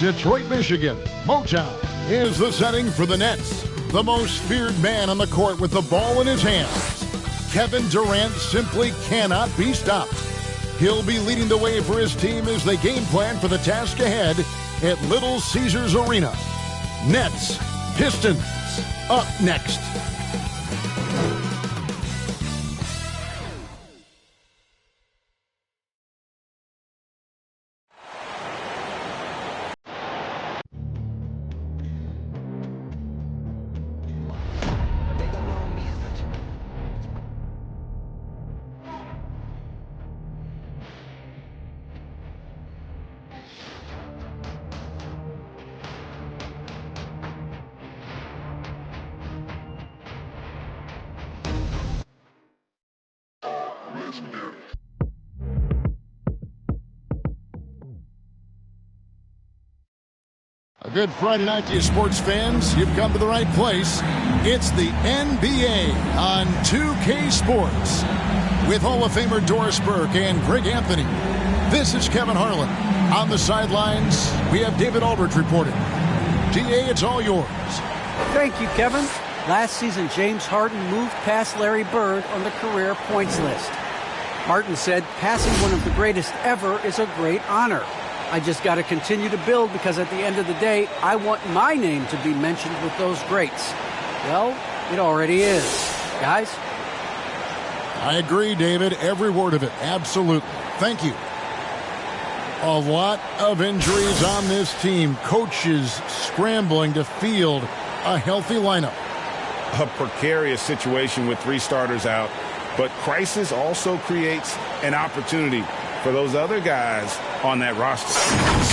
Detroit, Michigan, Motown is the setting for the Nets. The most feared man on the court with the ball in his hands. Kevin Durant simply cannot be stopped. He'll be leading the way for his team as they game plan for the task ahead at Little Caesars Arena. Nets, Pistons, up next. A good Friday night to you sports fans. You've come to the right place. It's the NBA on 2K Sports. With Hall of Famer Doris Burke and Greg Anthony. This is Kevin Harlan. On the sidelines, we have David Aldridge reporting. DA, it's all yours. Thank you, Kevin. Last season, James Harden moved past Larry Bird on the career points list. Harden said, passing one of the greatest ever is a great honor. I just got to continue to build because at the end of the day, I want my name to be mentioned with those greats. Well, it already is. Guys? I agree, David. Every word of it. Absolutely. Thank you. A lot of injuries on this team. Coaches scrambling to field a healthy lineup. A precarious situation with 3 starters out, but crisis also creates an opportunity for those other guys on that roster.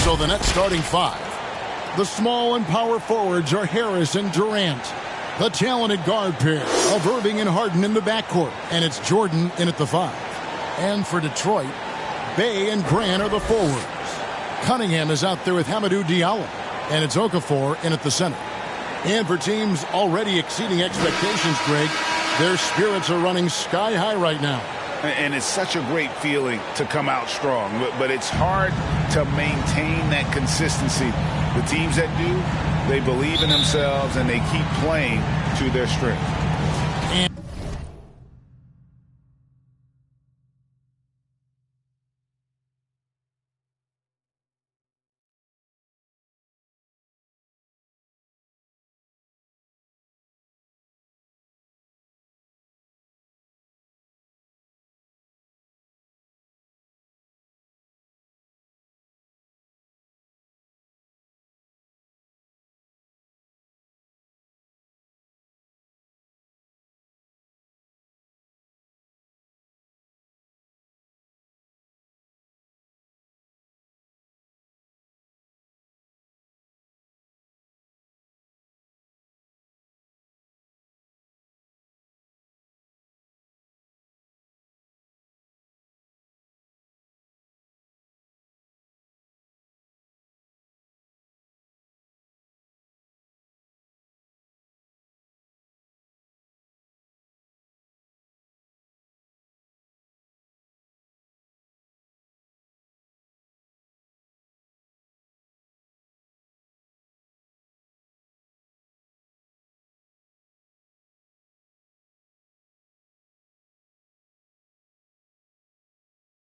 So the Nets starting 5. The small and power forwards are Harris and Durant. The talented guard pair of Irving and Harden in the backcourt, and it's Jordan in at the 5. And for Detroit, Bey and Grant are the forwards. Cunningham is out there with Hamidou Diallo, and it's Okafor in at the center. And for teams already exceeding expectations, Greg, their spirits are running sky high right now. And it's such a great feeling to come out strong, but it's hard to maintain that consistency. The teams that do, they believe in themselves and they keep playing to their strength.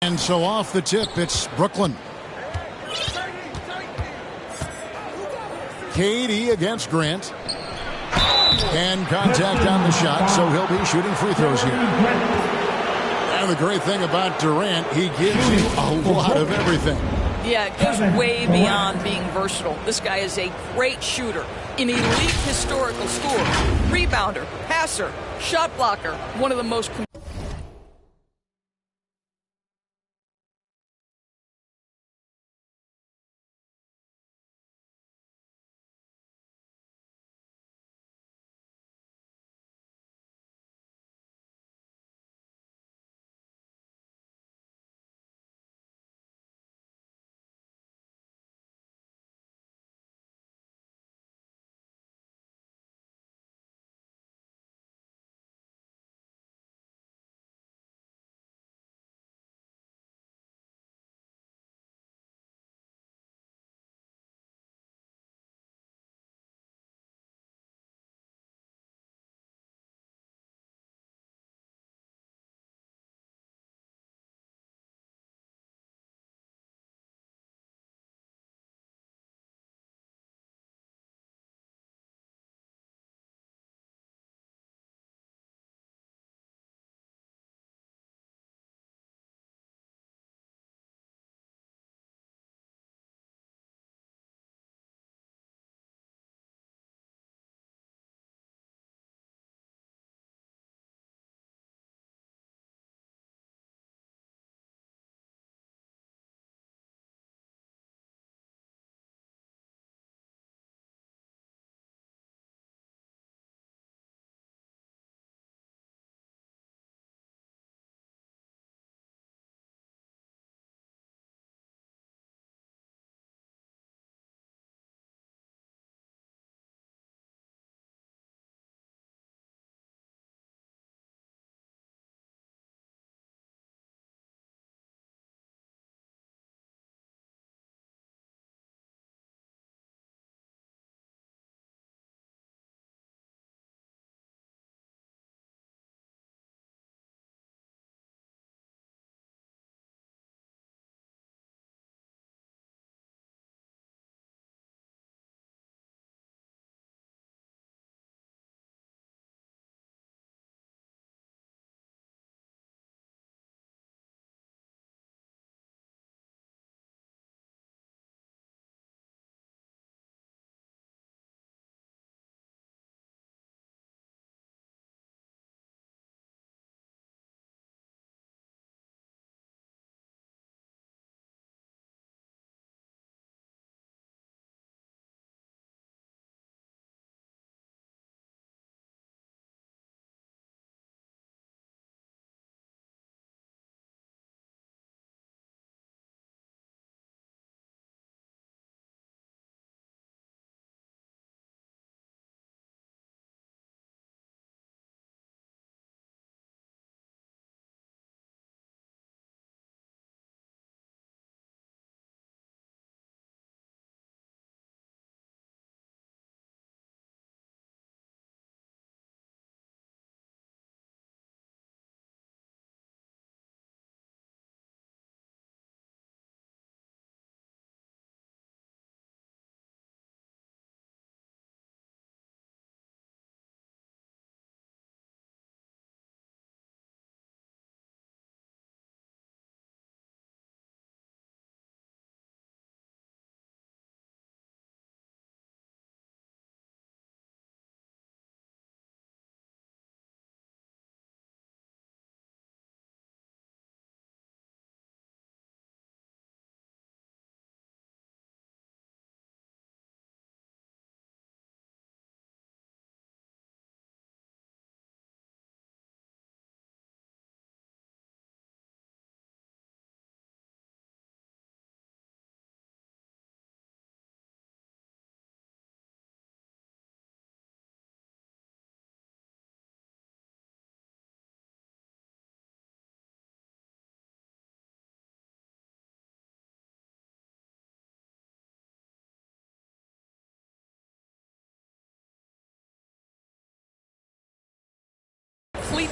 And so off the tip, it's Brooklyn. KD against Grant. And contact on the shot, so he'll be shooting free throws here. And the great thing about Durant, he gives you a lot of everything. Yeah, it goes way beyond being versatile. This guy is a great shooter, an elite historical scorer, rebounder, passer, shot blocker, one of the most complete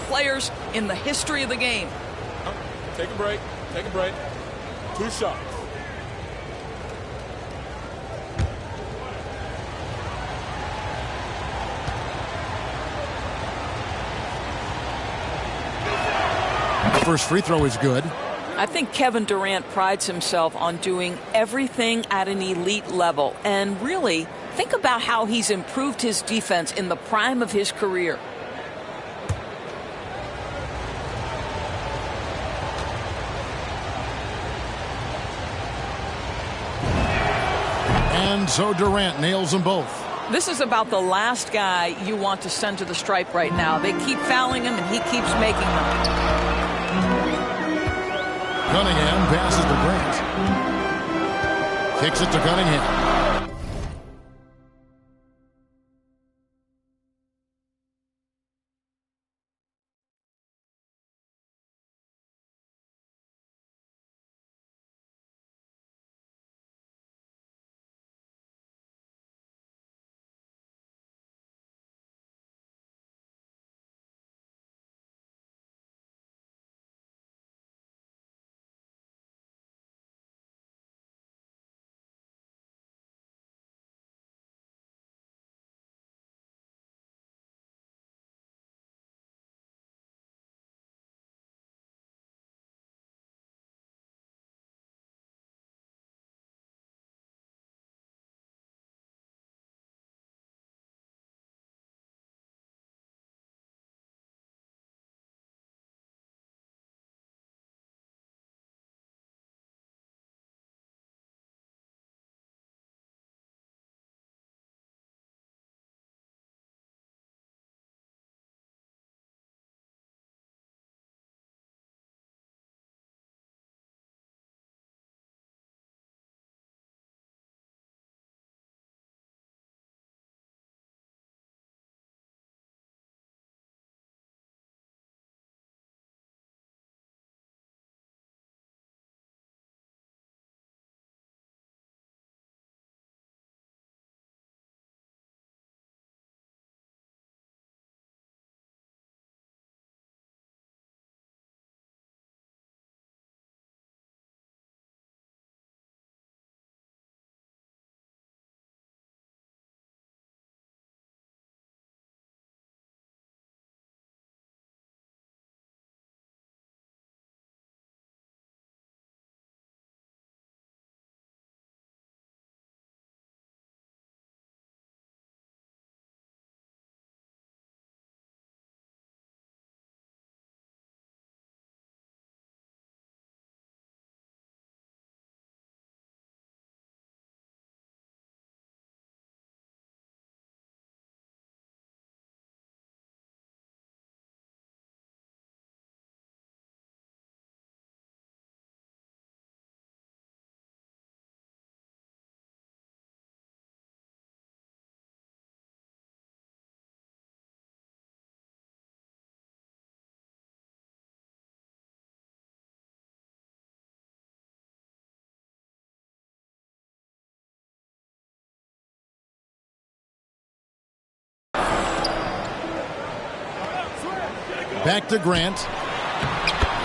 players in the history of the game. Take a break. Take a break. 2 shots. first free throw is good. I think Kevin Durant prides himself on doing everything at an elite level. And really, think about how he's improved his defense in the prime of his career. And so Durant nails them both. This is about the last guy you want to send to the stripe right now. They keep fouling him, and he keeps making them. Cunningham passes to Grant. Kicks it to Cunningham. Back to Grant.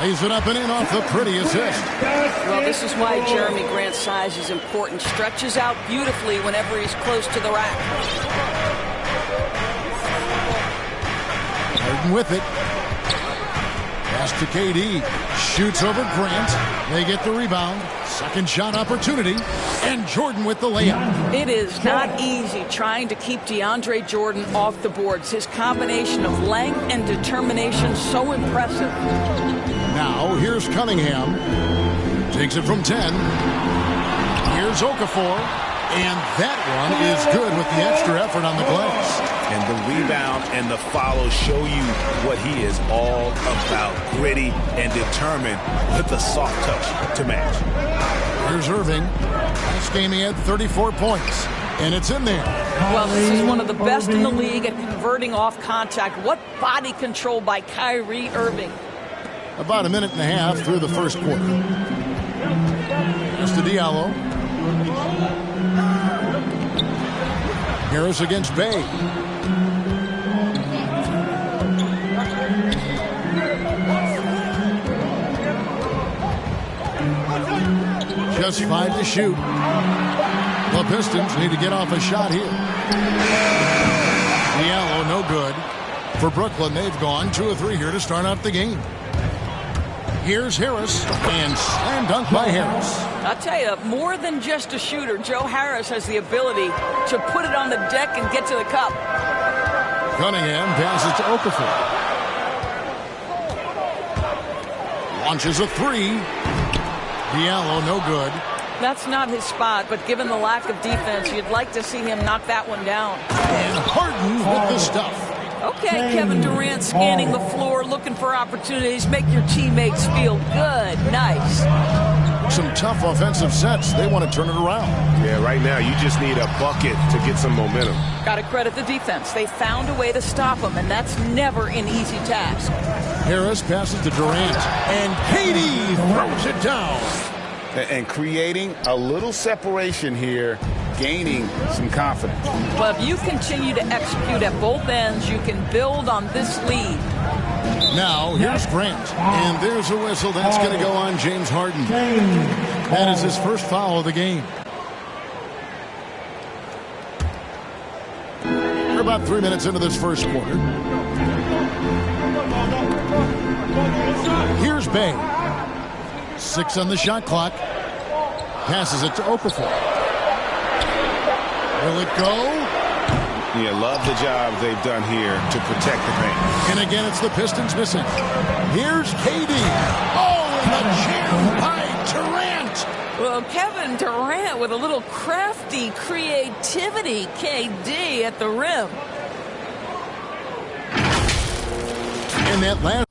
Lays it up and in off the pretty assist. Well, this is why Jeremy Grant's size is important. Stretches out beautifully whenever he's close to the rack. Harden with it. Pass to KD. Shoots over Grant. They get the rebound. Second shot opportunity. And Jordan with the layup. It is not easy trying to keep DeAndre Jordan off the boards. His combination of length and determination so impressive. Now here's Cunningham. Takes it from 10. Here's Okafor. And that one is good with the extra effort on the glass. And the rebound and the follow show you what he is all about. Gritty and determined with the soft touch to match. Here's Irving. Last game he had 34 points. And it's in there. Well, this is one of the best in the league at converting off contact. What body control by Kyrie Irving. About a minute and a half through the first quarter. Here's to Diallo. Harris against Bay. Just 5 to shoot. The Pistons need to get off a shot here. Diallo, no good. For Brooklyn, they've gone 2 of 3 here to start out the game. Here's Harris, and slam dunk by Harris. I'll tell you, more than just a shooter, Joe Harris has the ability to put it on the deck and get to the cup. Cunningham passes to Okafor. Launches a three. Diallo, no good. That's not his spot, but given the lack of defense, you'd like to see him knock that one down. And Harden with the stuff. Okay, Kevin Durant scanning the floor, looking for opportunities. Make your teammates feel good. Nice. Some tough offensive sets. They want to turn it around. Yeah, right now you just need a bucket to get some momentum. Got to credit the defense. They found a way to stop him, and that's never an easy task. Harris passes to Durant, and KD throws it down. And creating a little separation here, gaining some confidence. But if you continue to execute at both ends, you can build on this lead. Now, here's Grant. And there's a whistle. That's going to go on James Harden. That is his first foul of the game. We're about 3 minutes into this first quarter. Here's Bay. 6 on the shot clock. Passes it to Okafor. Will it go? Yeah, love the job they've done here to protect the paint. And again, it's the Pistons missing. Here's KD. Oh, and the jam by Durant. Well, Kevin Durant with a little crafty creativity. KD at the rim. And that last.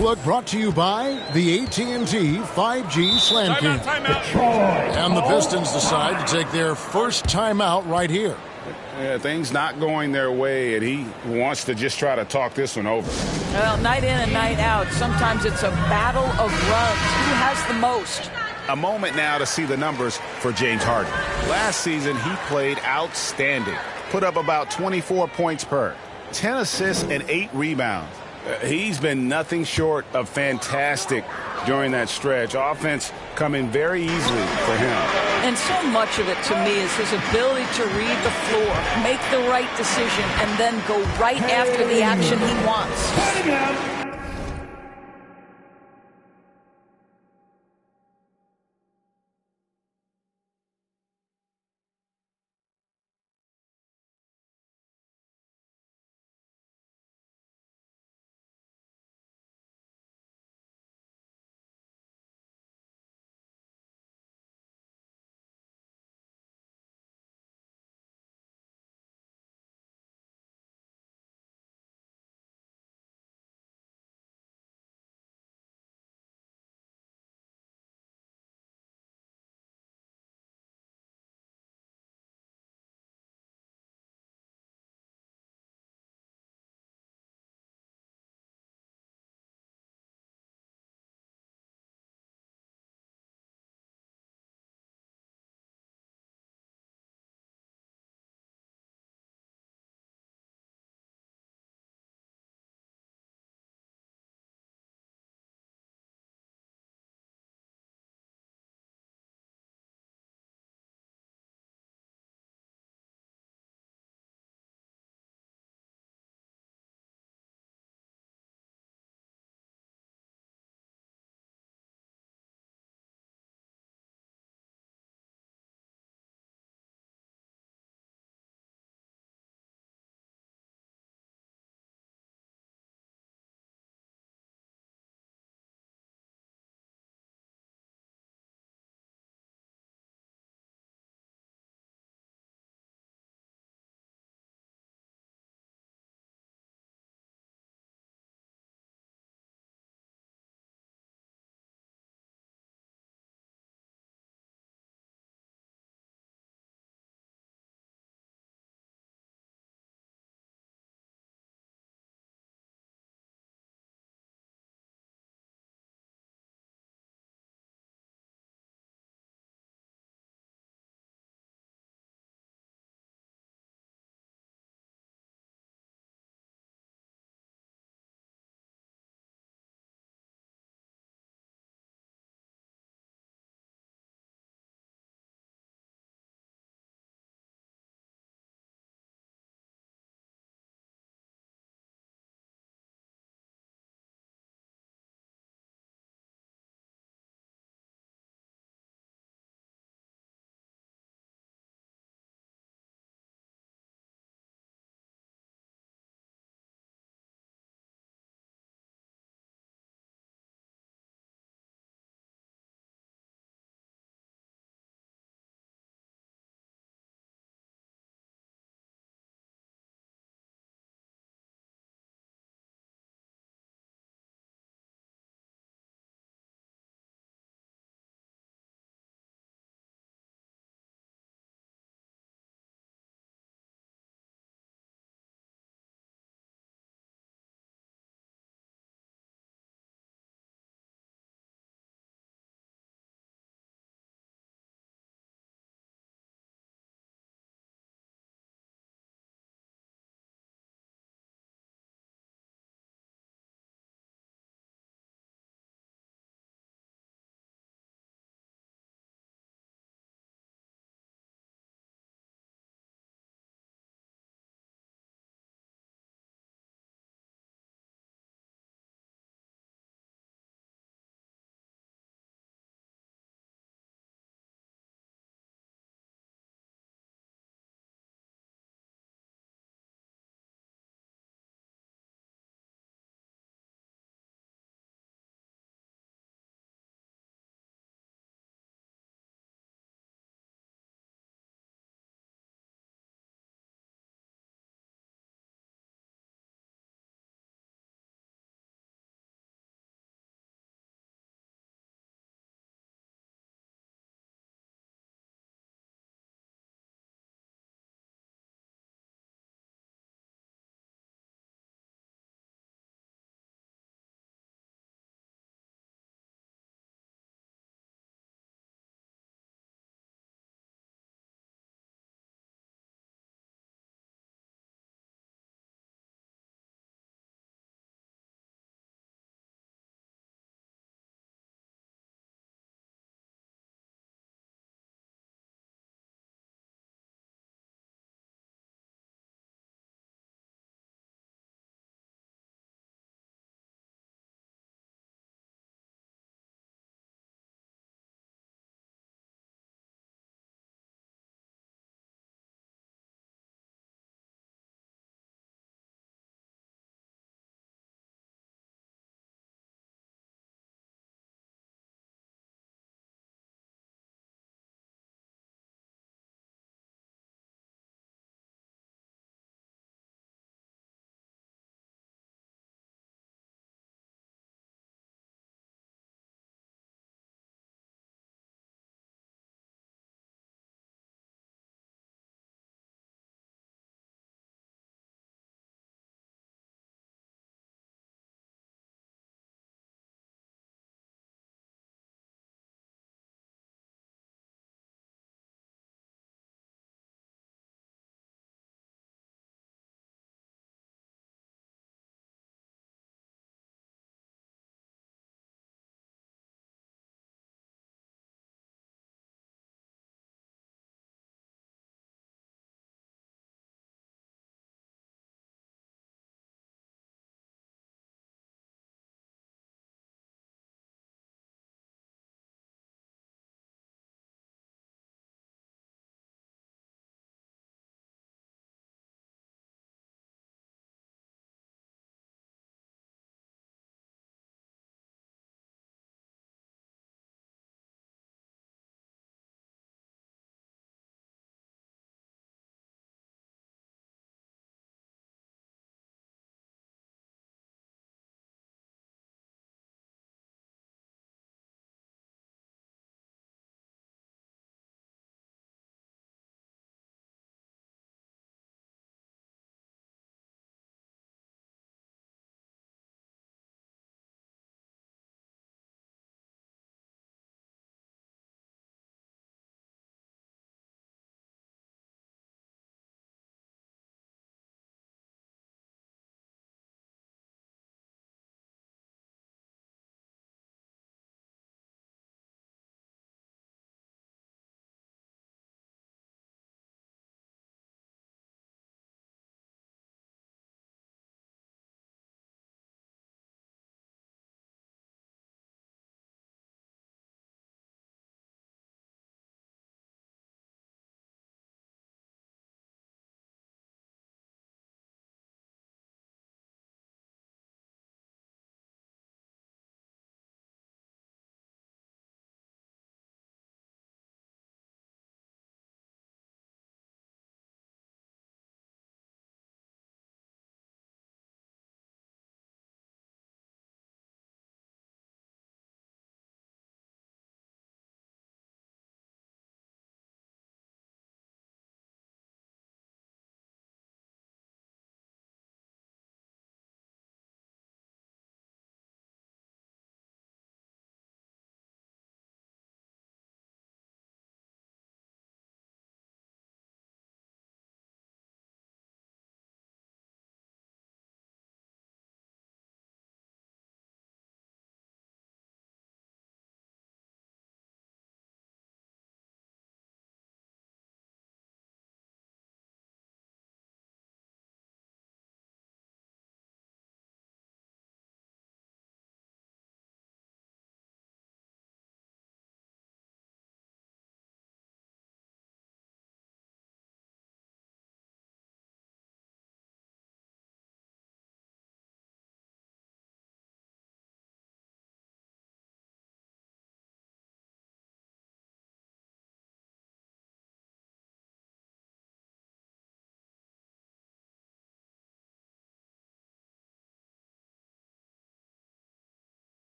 Look brought to you by the AT&T 5G Slam King. And the Pistons decide to take their first timeout right here. Yeah, things not going their way, and he wants to just try to talk this one over. Well, night in and night out, sometimes it's a battle of runs. Who has the most? A moment now to see the numbers for James Harden. Last season, he played outstanding. Put up about 24 points per, 10 assists, and 8 rebounds. He's been nothing short of fantastic during that stretch. Offense coming very easily for him. And so much of it, to me, is his ability to read the floor, make the right decision, and then go right after the action he wants.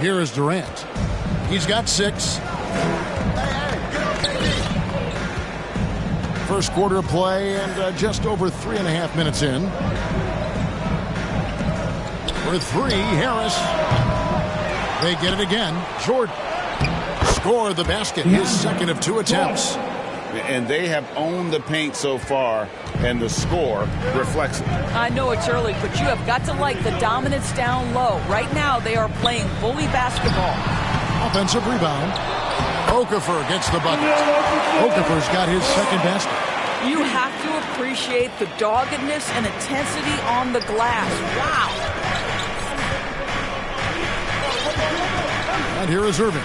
Here is Durant. He's got 6. First quarter of play and just over 3.5 minutes in. For 3, Harris. They get it again. Jordan. Score the basket. His second of 2 attempts. And they have owned the paint so far, and the score reflects it. I know it's early, but you have got to like the dominance down low. Right now, they are playing bully basketball. Offensive rebound. Okafor gets the bucket. Okafor's got his second basket. You have to appreciate the doggedness and intensity on the glass. Wow. And here is Irving.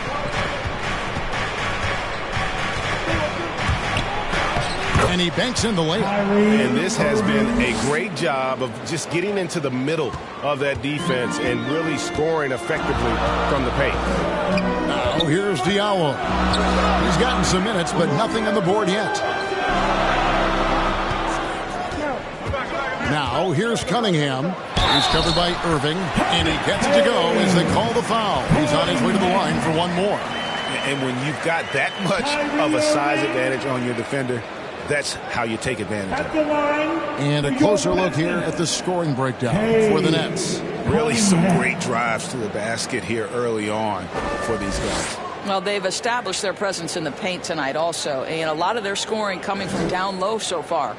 And he banks in the layup. And this has been a great job of just getting into the middle of that defense and really scoring effectively from the paint. Now here's Diallo. He's gotten some minutes, but nothing on the board yet. Now here's Cunningham. He's covered by Irving, and he gets it to go as they call the foul. He's on his way to the line for one more. And when you've got that much of a size advantage on your defender, that's how you take advantage of it. And a closer look here at the scoring breakdown for the Nets. Really some great drives to the basket here early on for these guys. Well, they've established their presence in the paint tonight also, and a lot of their scoring coming from down low so far.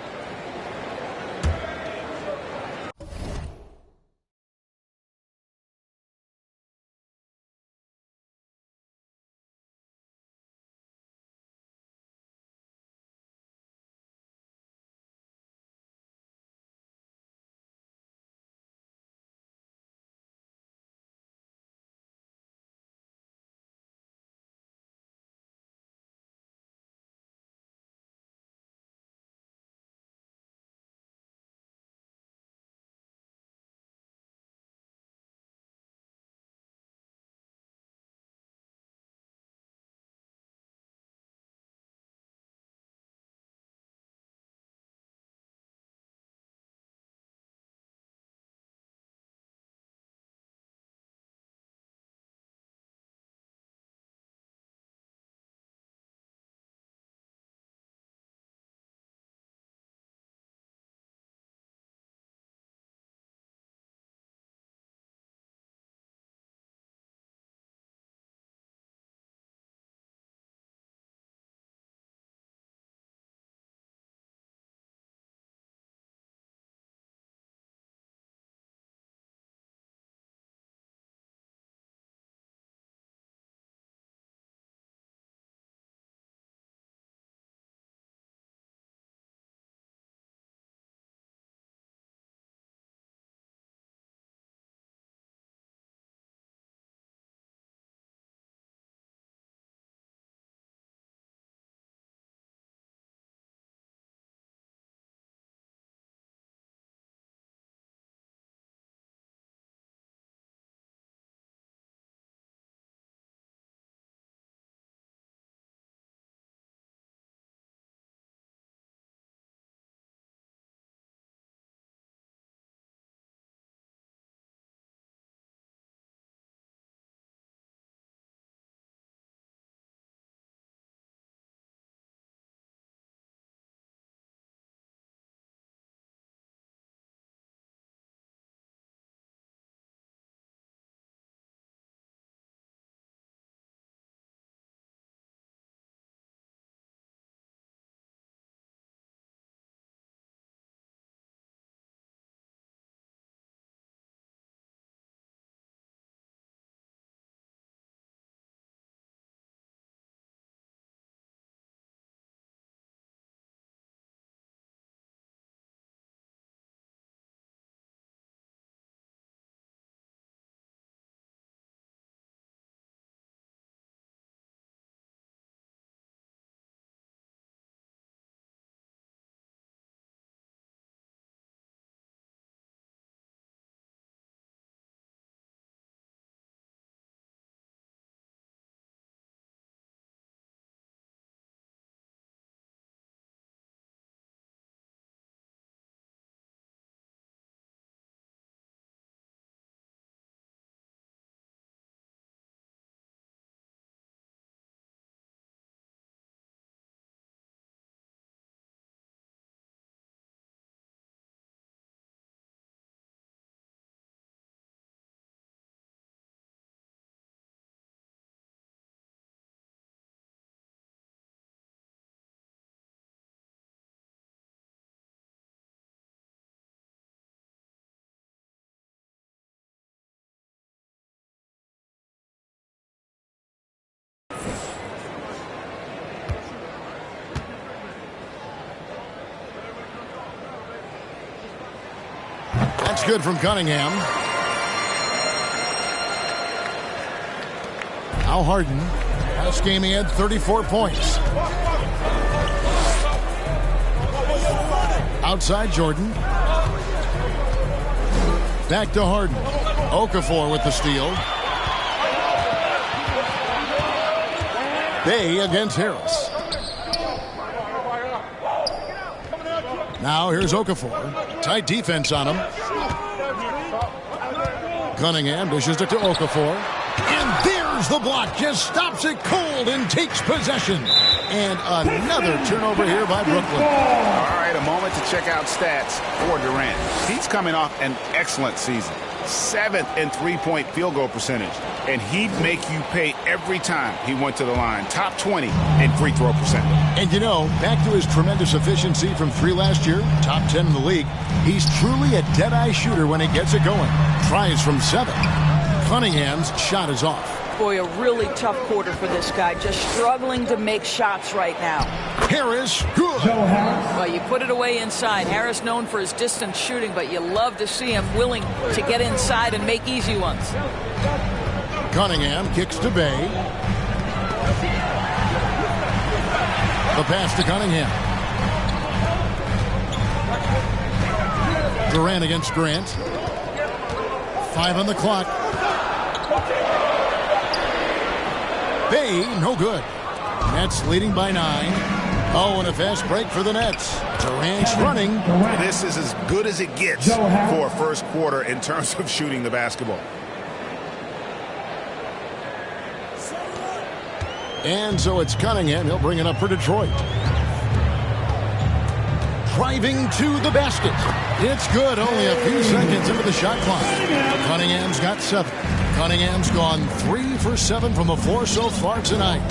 It's good from Cunningham. Now Harden. Last game he had 34 points. Outside Jordan. Back to Harden. Okafor with the steal. Bay against Harris. Now here's Okafor. Tight defense on him. Cunningham dishes it to Okafor. And there's the block. Just stops it cold and takes possession. And another turnover here by Brooklyn. All right, a moment to check out stats for Durant. He's coming off an excellent season. 7th in three-point field goal percentage. And he'd make you pay every time he went to the line. Top 20 in free throw percentage. And you know, back to his tremendous efficiency from 3 last year, top 10 in the league, he's truly a dead-eye shooter when he gets it going. Tries from 7. Cunningham's shot is off. Boy, a really tough quarter for this guy. Just struggling to make shots right now. Harris, good. Well, you put it away inside. Harris known for his distance shooting, but you love to see him willing to get inside and make easy ones. Cunningham kicks to Bay. The pass to Cunningham. Durant against Grant. 5 on the clock. Bay, no good. Nets leading by 9. Oh, and a fast break for the Nets. Durant's running. This is as good as it gets for a first quarter in terms of shooting the basketball. And so it's Cunningham. He'll bring it up for Detroit. Driving to the basket. It's good. Only a few seconds into the shot clock. Cunningham's got 7. Cunningham's gone 3 for 7 from the floor so far tonight.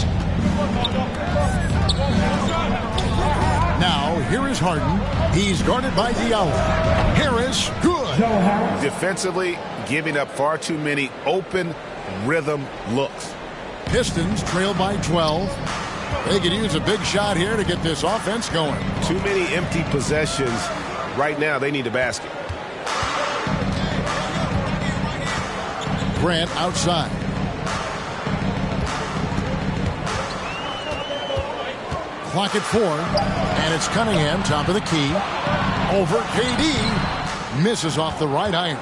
Now, here is Harden. He's guarded by Diallo. Harris, good. Defensively, giving up far too many open rhythm looks. Pistons trail by 12. They could use a big shot here to get this offense going. Too many empty possessions. Right now, they need a basket. Grant outside. Clock at 4. And it's Cunningham, top of the key. Over KD. Misses off the right iron.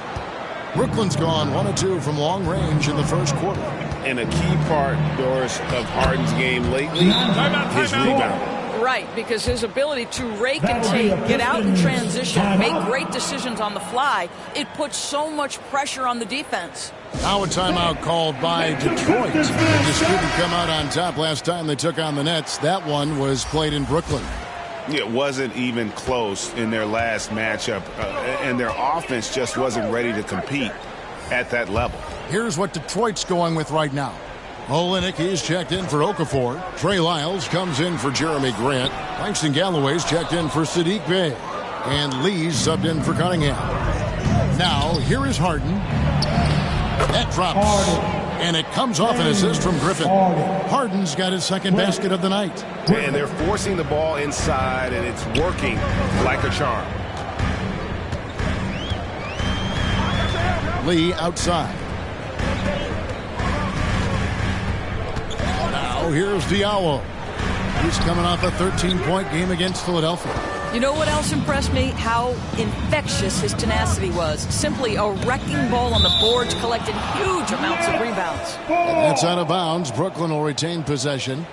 Brooklyn's gone 1 of 2 from long range in the first quarter. And a key part, Doris, of Harden's game lately, his rebound. Right, because his ability to rake and take, get out in transition, make great decisions on the fly, it puts so much pressure on the defense. Now a timeout called by Detroit. They just couldn't come out on top last time they took on the Nets. That one was played in Brooklyn. It wasn't even close in their last matchup, and their offense just wasn't ready to compete at that level. Here's what Detroit's going with right now. Olynyk is checked in for Okafor. Trey Lyles comes in for Jeremy Grant. Langston Galloway's checked in for Sadiq Bey. And Lee's subbed in for Cunningham. Now, here is Harden. That drops. And it comes off an assist from Griffin. Harden's got his second basket of the night. And they're forcing the ball inside, and it's working like a charm. Lee outside. Now here's Diallo. He's coming off a 13-point game against Philadelphia. You know what else impressed me? How infectious his tenacity was. Simply a wrecking ball on the boards, collected huge amounts of rebounds. And that's out of bounds. Brooklyn will retain possession.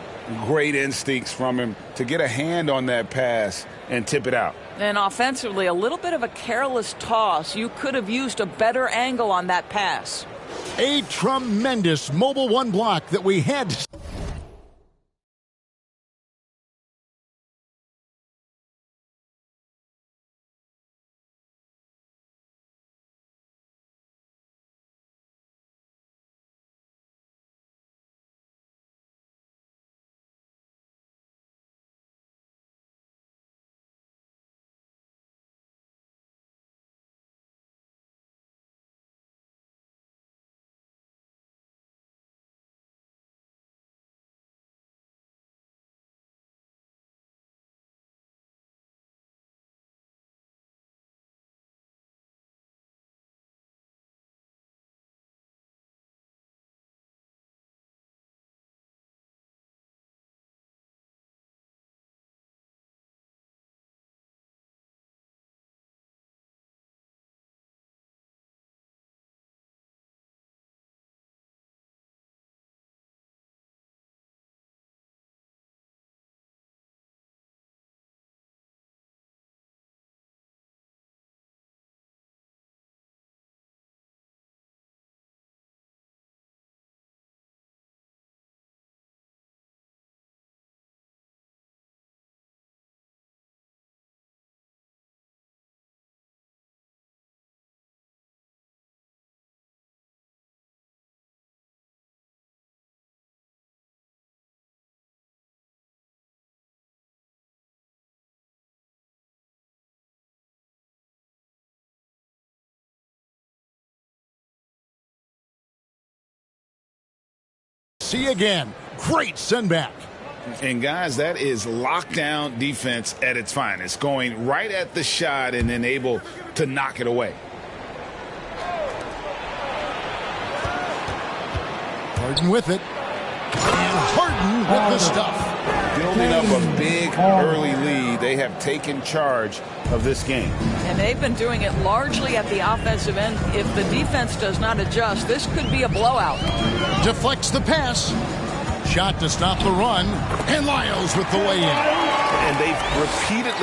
Great instincts from him to get a hand on that pass and tip it out. And offensively, a little bit of a careless toss. You could have used a better angle on that pass. A tremendous Mobile One block that we had See again. Great send back. And, guys, that is lockdown defense at its finest, going right at the shot and then able to knock it away. Harden with it. And Harden with the stuff. Building up a big early lead, they have taken charge of this game. And they've been doing it largely at the offensive end. If the defense does not adjust, this could be a blowout. Deflects the pass. Shot to stop the run. And Lyles with the lay-in. And they've repeatedly...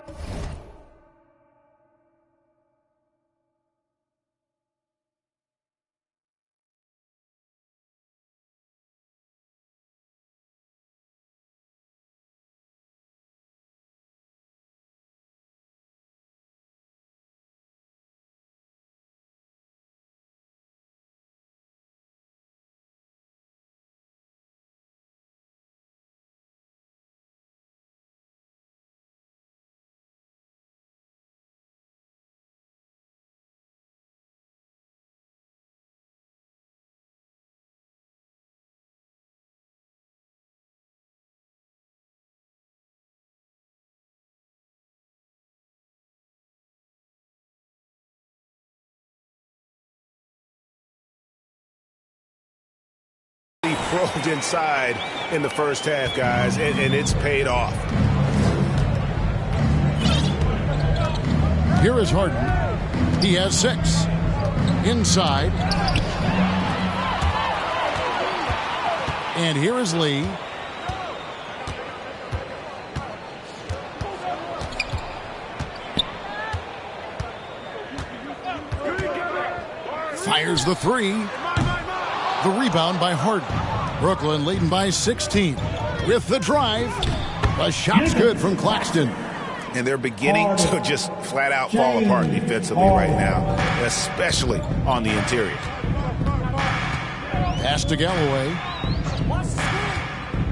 probed inside in the first half, guys, and it's paid off. Here is Harden. He has 6. Inside. And here is Lee. Fires the 3. The rebound by Harden. Brooklyn leading by 16. With the drive. The shot's good from Claxton. And they're beginning to just flat out fall apart defensively right now, especially on the interior. Pass to Galloway.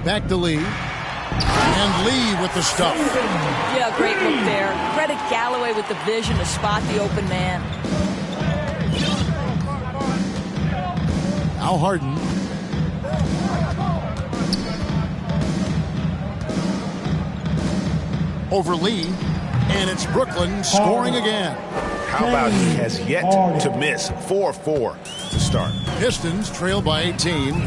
Back to Lee. And Lee with the stuff. Yeah, great look there. Credit Galloway with the vision to spot the open man. Now Harden. Over Lee. And it's Brooklyn scoring again. How about he has yet to miss 4-4 to start. Pistons trail by 18.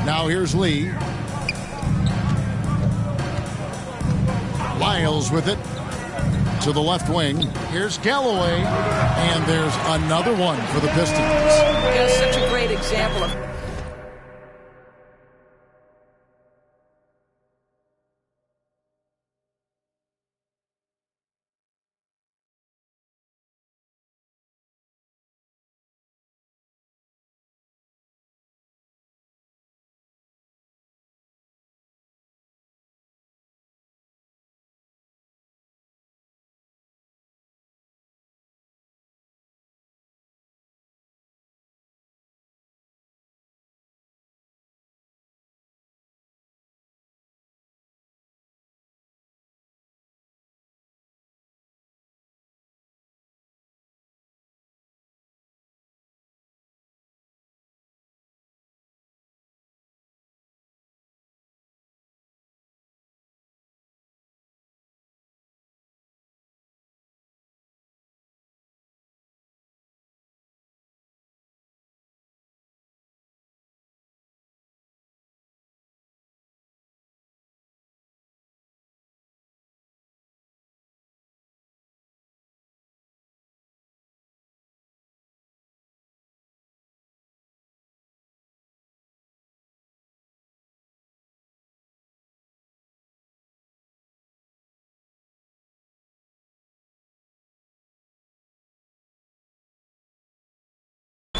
Now here's Lee. Lyles with it to the left wing. Here's Galloway. And there's another one for the Pistons. Yeah, such a great example of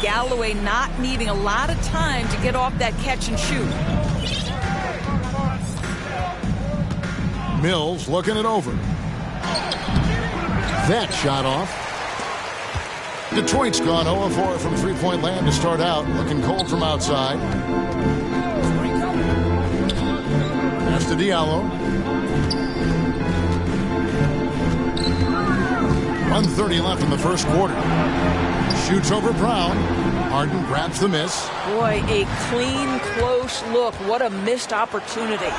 Galloway not needing a lot of time to get off that catch and shoot. Mills looking it over. That shot off. Detroit's gone 0-4 from three-point land to start out. Looking cold from outside. Pass to Diallo. 1:30 left in the first quarter. Shoots over Brown. Harden grabs the miss. Boy, a clean, close look. What a missed opportunity.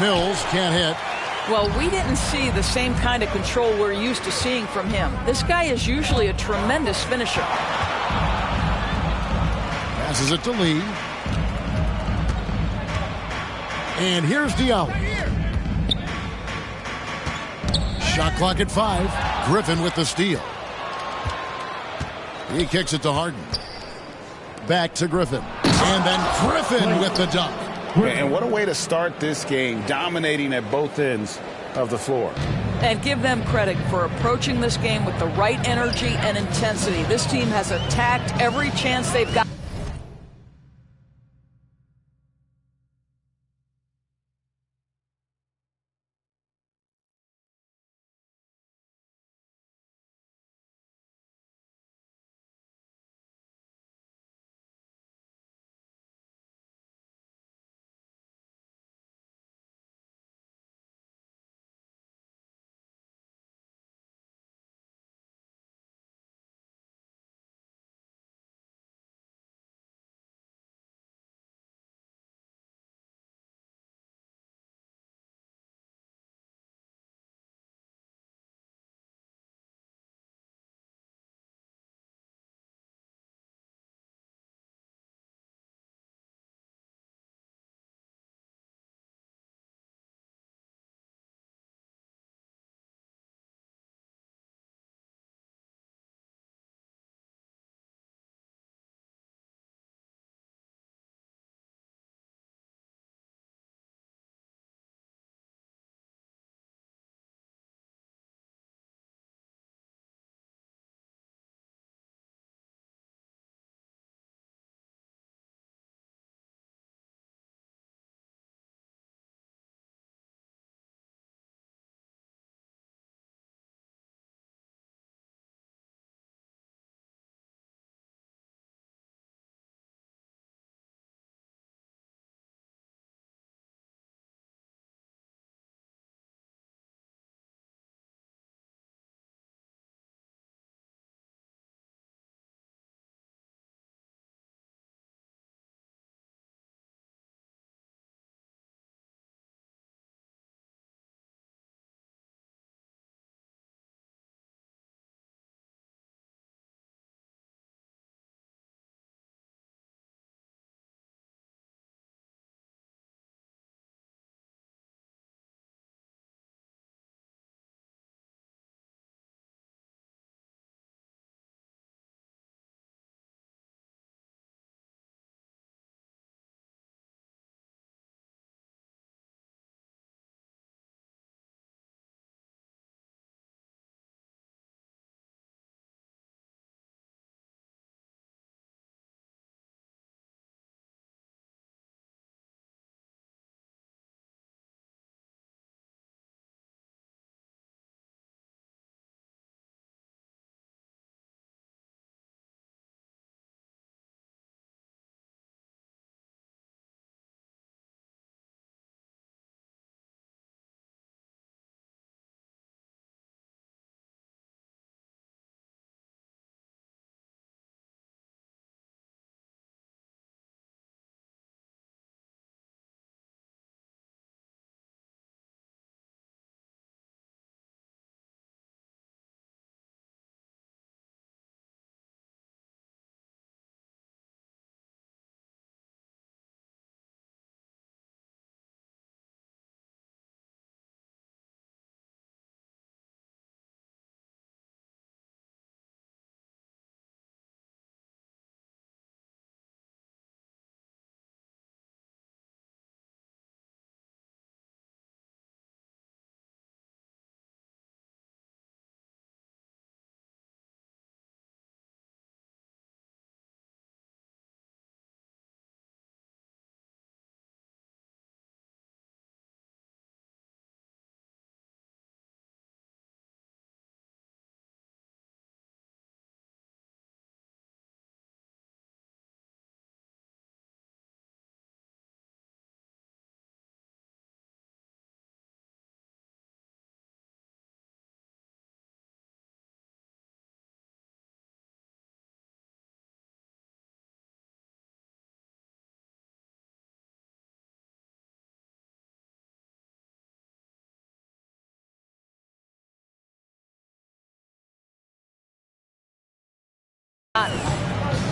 Mills can't hit. Well, we didn't see the same kind of control we're used to seeing from him. This guy is usually a tremendous finisher. Passes it to Lee. And here's Diallo. Shot clock at 5. Griffin with the steal. He kicks it to Harden. Back to Griffin. And then Griffin with the dunk. And what a way to start this game, dominating at both ends of the floor. And give them credit for approaching this game with the right energy and intensity. This team has attacked every chance they've got.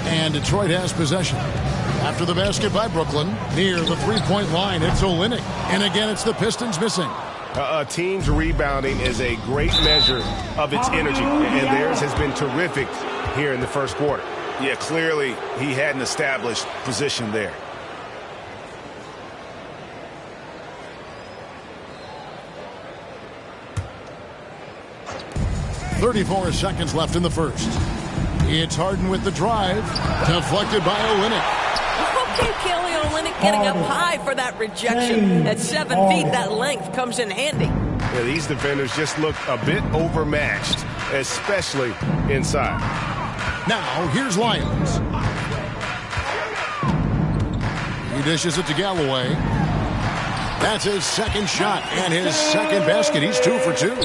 And Detroit has possession. After the basket by Brooklyn, near the three-point line, it's Olynyk. And again, it's the Pistons missing. A team's rebounding is a great measure of its energy, and theirs has been terrific here in the first quarter. Yeah, clearly he had an established position there. .34 seconds left in the first. It's Harden with the drive. Deflected by Olynyk. Okay, Kelly Olynyk getting up high for that rejection. At 7 feet, that length comes in handy. Yeah, these defenders just look a bit overmatched, especially inside. Now, here's Lyons. He dishes it to Galloway. That's his second shot and his second basket. He's 2 for 2. He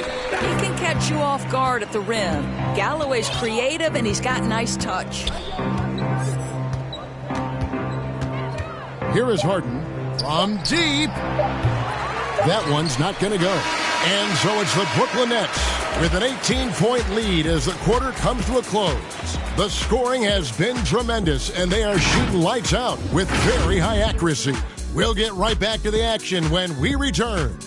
can catch you off guard at the rim. Galloway's creative, and he's got nice touch. Here is Harden from deep. That one's not going to go. And so it's the Brooklyn Nets with an 18-point lead as the quarter comes to a close. The scoring has been tremendous, and they are shooting lights out with very high accuracy. We'll get right back to the action when we return.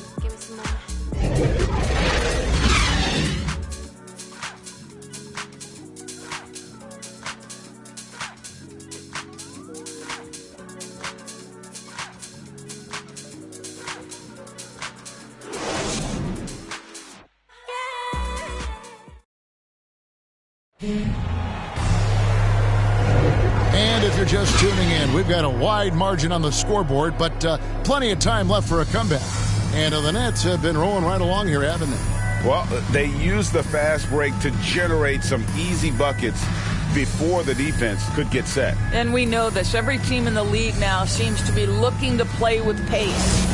And if you're just tuning in, we've got a wide margin on the scoreboard, but plenty of time left for a comeback. And the Nets have been rolling right along here, haven't they? Well, they used the fast break to generate some easy buckets before the defense could get set. And we know this. Every team in the league now seems to be looking to play with pace.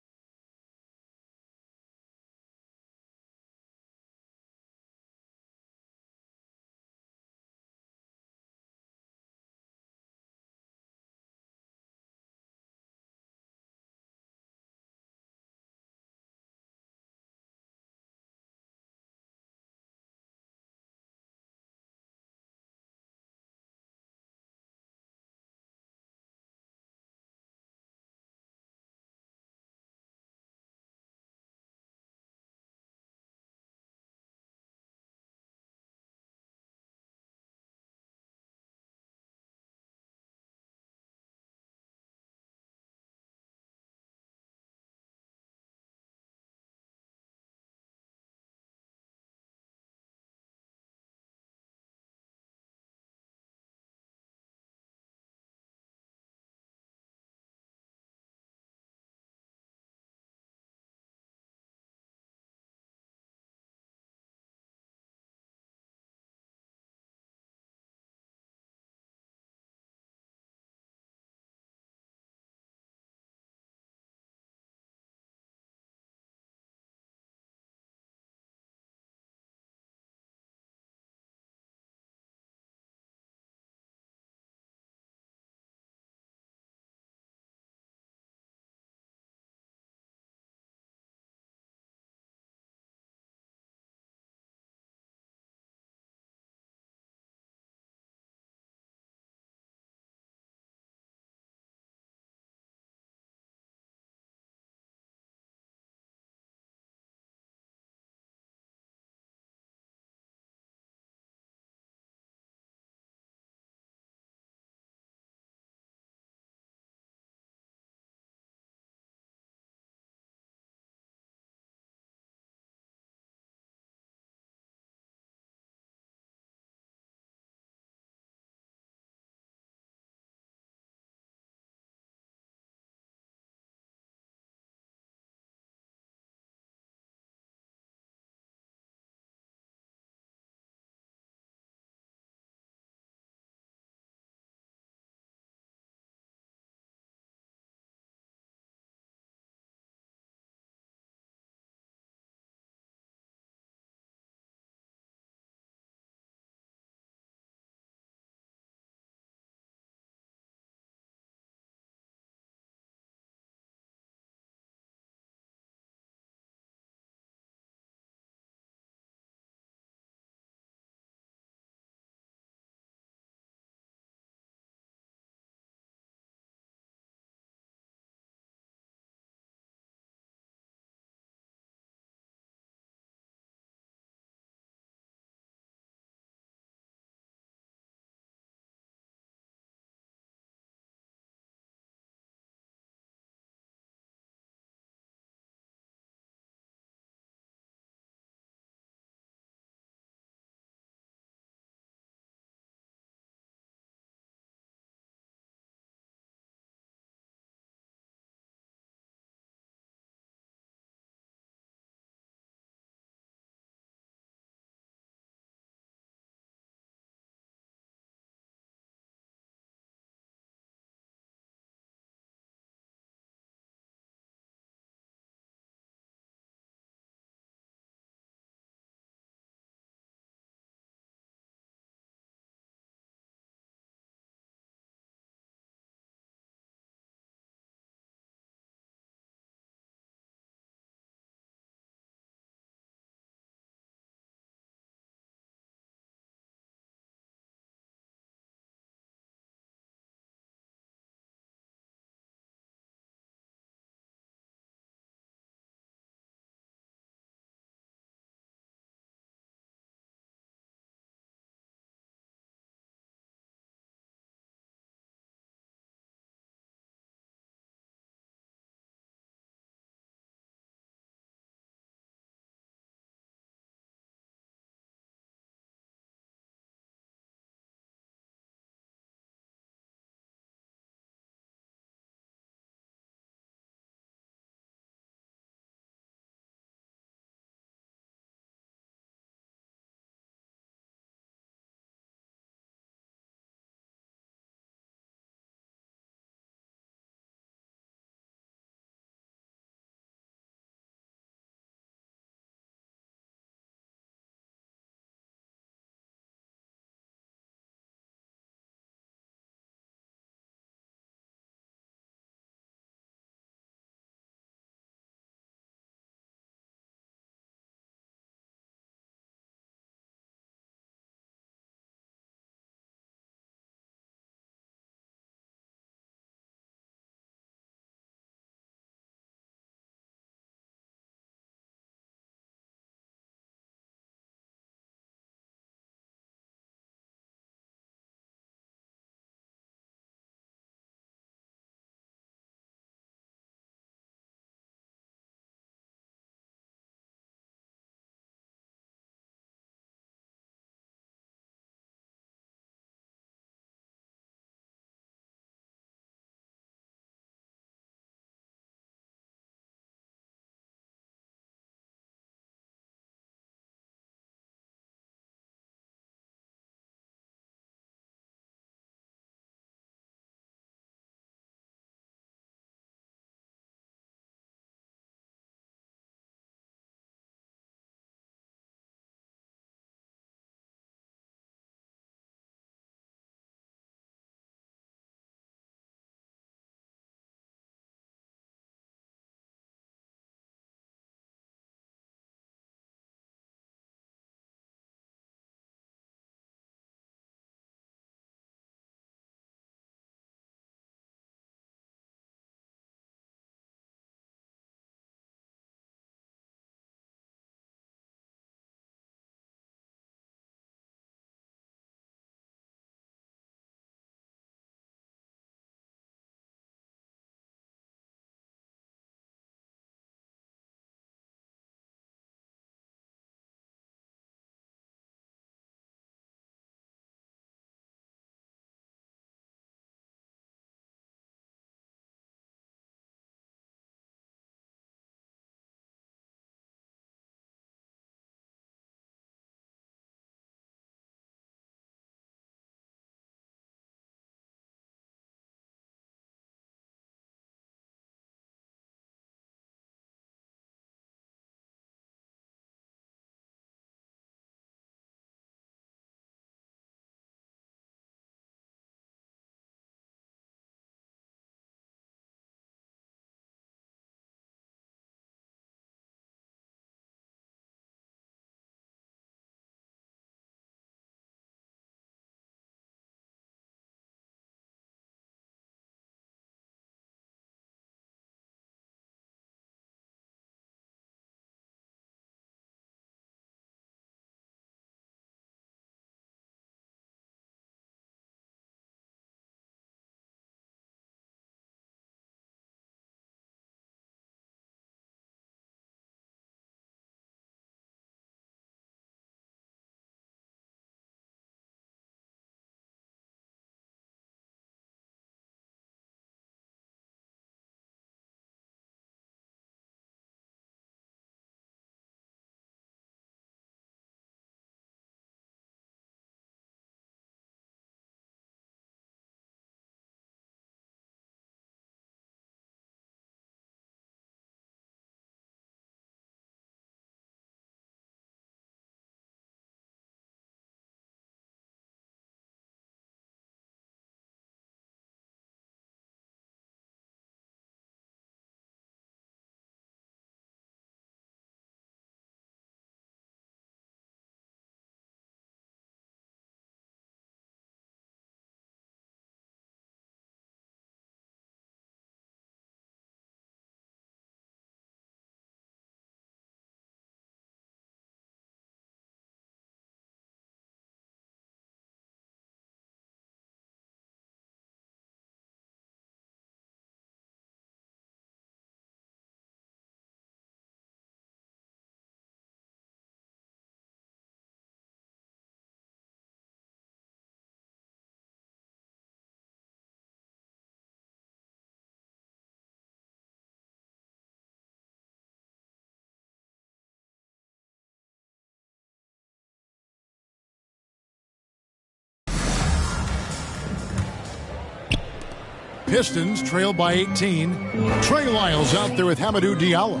Pistons trail by 18. Trey Lyles out there with Hamidou Diallo.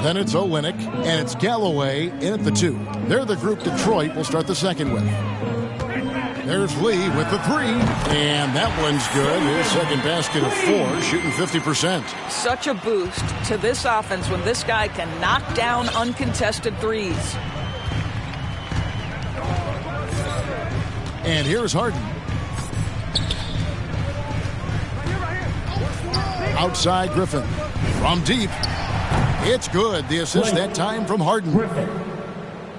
Then it's Olynyk, and it's Galloway in at the 2. They're the group Detroit will start the second with. There's Lee with the 3, and that one's good. His second basket of 4, shooting 50%. Such a boost to this offense when this guy can knock down uncontested threes. And here's Harden. Outside Griffin. From deep. It's good. The assist that time from Harden.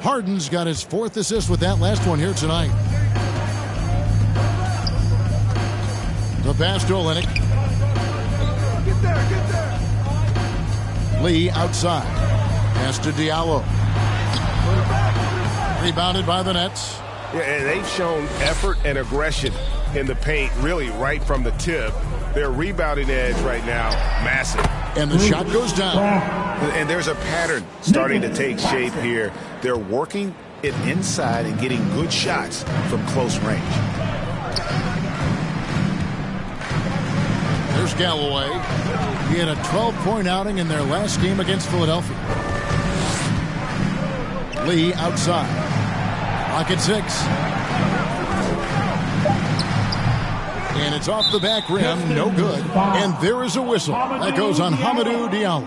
Harden's got his 4th assist with that last one here tonight. The pass to Olynyk. Lee outside. Pass to Diallo. Rebounded by the Nets. Yeah, and they've shown effort and aggression in the paint, really right from the tip. Their rebounding edge right now, massive. And the shot goes down. And there's a pattern starting to take shape here. They're working it inside and getting good shots from close range. There's Galloway. He had a 12-point outing in their last game against Philadelphia. Lee outside. Clock at 6. And it's off the back rim, no good. And there is a whistle. That goes on Hamidou Diallo.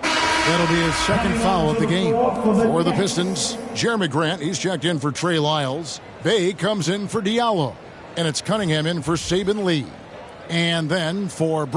That'll be his second foul of the game. For the Pistons, Jeremy Grant, he's checked in for Trey Lyles. Bay comes in for Diallo. And it's Cunningham in for Saben Lee. And then for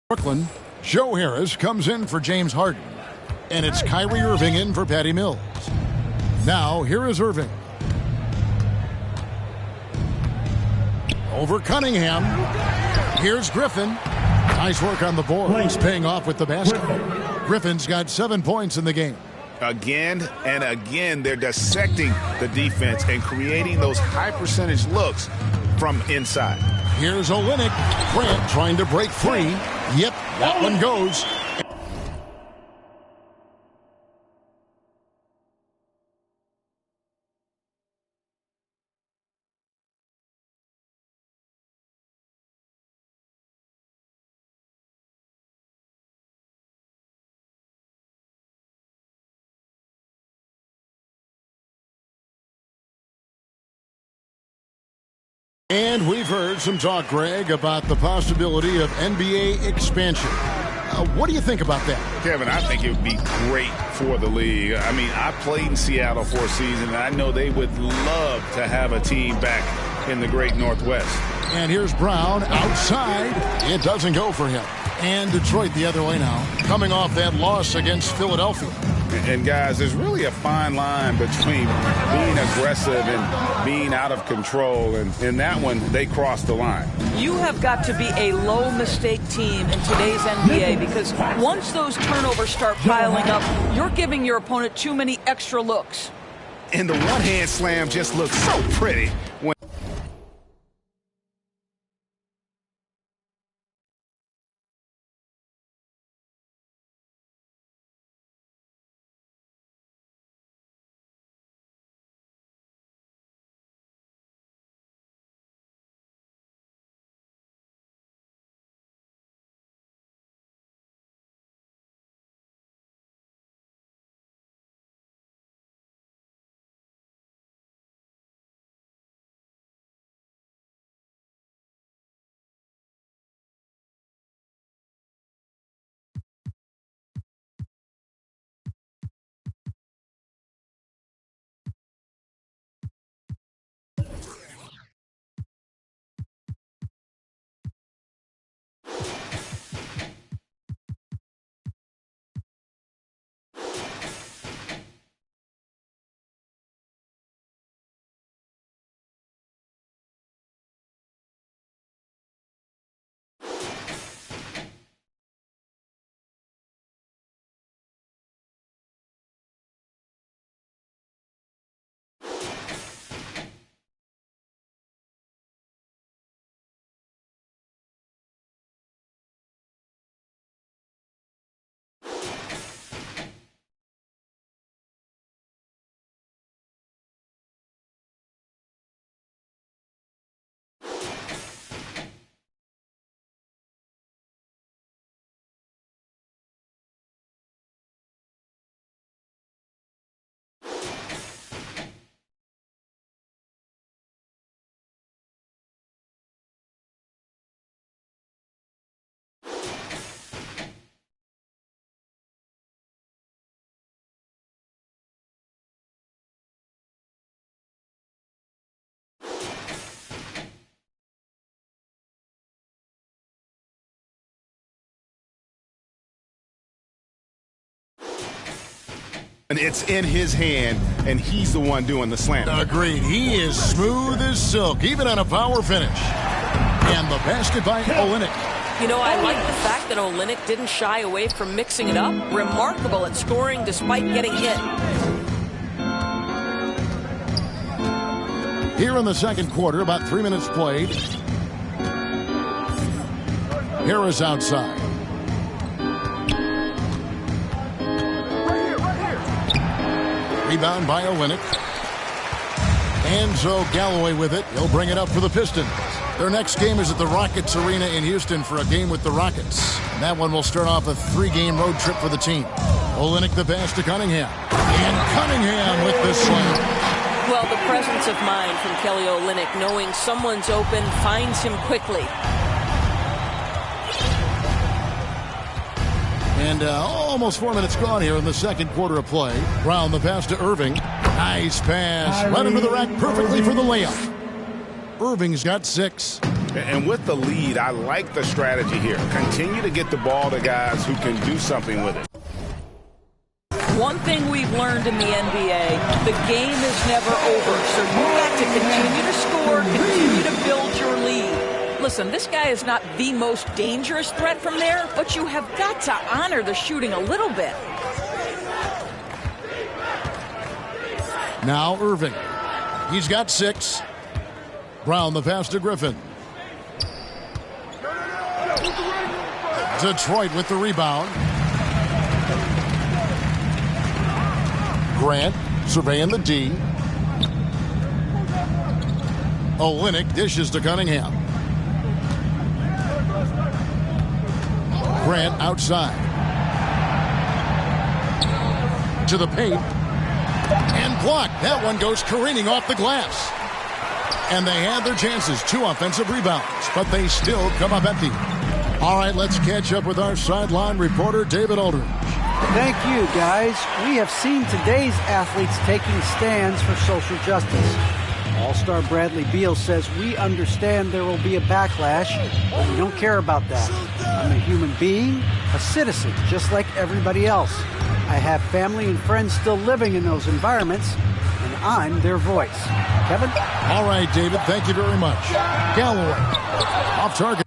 Brooklyn, Joe Harris comes in for James Harden. And it's Kyrie Irving in for Patty Mills. Now, here is Irving. Over Cunningham. Here's Griffin. Nice work on the boards, paying off with the basket. Griffin's got 7 points in the game. Again and again, they're dissecting the defense and creating those high-percentage looks from inside. Here's Olynyk. Grant trying to break free. Yep, that one goes. And we've heard some talk, Greg, about the possibility of NBA expansion. What do you think about that? Kevin, I think it would be great for the league. I mean, I played in Seattle for a season, and I know they would love to have a team back in the great Northwest. And here's Brown outside. It doesn't go for him. And Detroit the other way now, coming off that loss against Philadelphia. And guys, there's really a fine line between being aggressive and being out of control. And in that one, they crossed the line. You have got to be a low-mistake team in today's NBA because once those turnovers start piling up, you're giving your opponent too many extra looks. And the one-hand slam just looks so pretty when and it's in his hand, and he's the one doing the slam. Agreed. He is smooth as silk, even on a power finish. And the basket by Olynyk. You know, I like the fact that Olynyk didn't shy away from mixing it up. Remarkable at scoring despite getting hit. Here in the second quarter, about 3 minutes played. Harris outside. Rebound by Olynyk. And so Galloway with it. He'll bring it up for the Pistons. Their next game is at the Rockets Arena in Houston for a game with the Rockets. And that one will start off a 3-game road trip for the team. Olynyk the pass to Cunningham. And Cunningham with the slam. Well, the presence of mind from Kelly Olynyk, knowing someone's open, finds him quickly. And almost 4 minutes gone here in the second quarter of play. Brown the pass to Irving. Nice pass. Right under the rack perfectly for the layup. Irving's got 6. And with the lead, I like the strategy here. Continue to get the ball to guys who can do something with it. One thing we've learned in the NBA, the game is never over. So you've got to continue to score, continue to build your lead. Listen, this guy is not the most dangerous threat from there, but you have got to honor the shooting a little bit. Now Irving. He's got 6. Brown the pass to Griffin. Detroit with the rebound. Grant surveying the D. Olynyk dishes to Cunningham. Grant outside. To the paint. And blocked. That one goes careening off the glass. And they had their chances. 2 offensive rebounds. But they still come up empty. All right, let's catch up with our sideline reporter, David Aldridge. Thank you, guys. We have seen today's athletes taking stands for social justice. All-star Bradley Beal says, we understand there will be a backlash, but we don't care about that. I'm a human being, a citizen, just like everybody else. I have family and friends still living in those environments, and I'm their voice. Kevin? All right, David, thank you very much. Galloway, off target.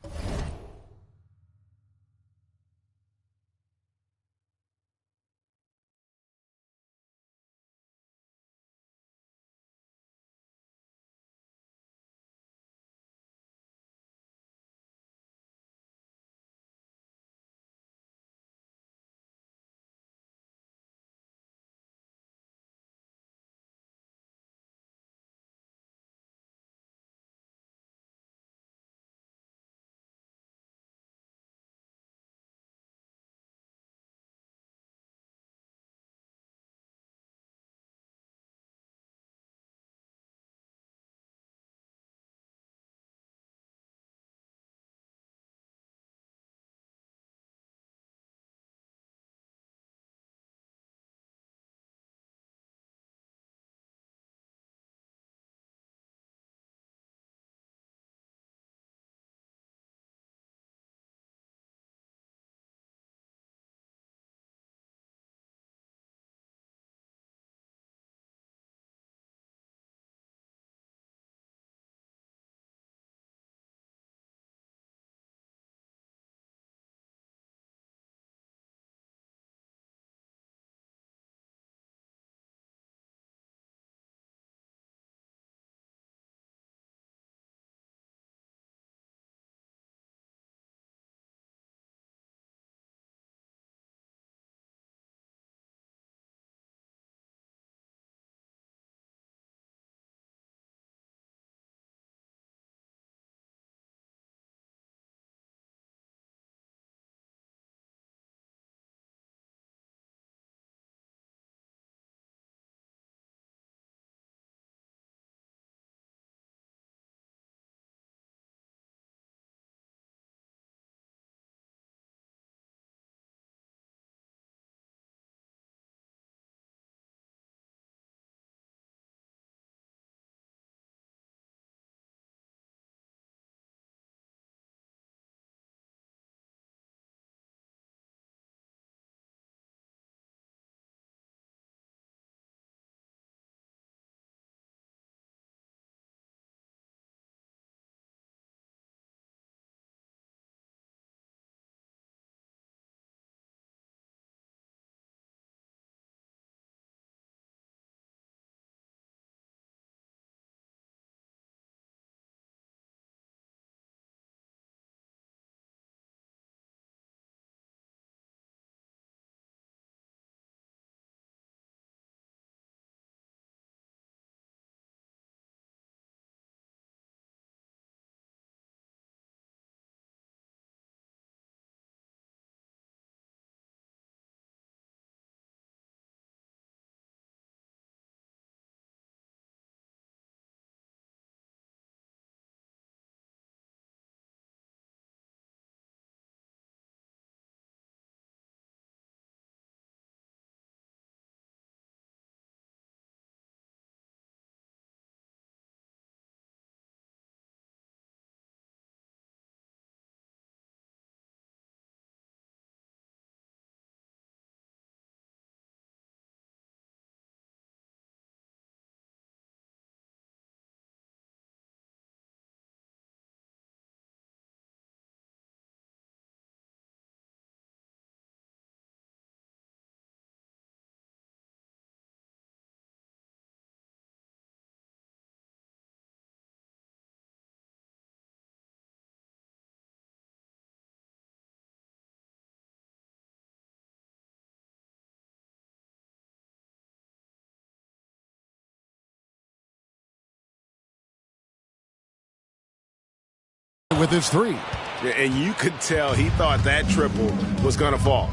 with his three. And you could tell he thought that triple was going to fall.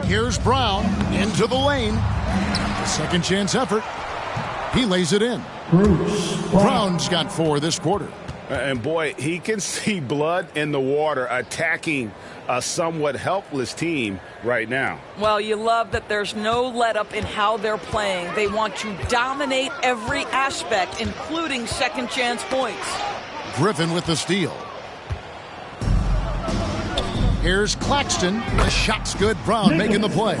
Here's Brown into the lane. A second chance effort. He lays it in. Brown's got 4 this quarter. And boy, he can see blood in the water attacking a somewhat helpless team right now. Well, you love that there's no let-up in how they're playing. They want to dominate every aspect, including second chance points. Griffin with the steal. Here's Claxton. The shot's good. Brown making the play.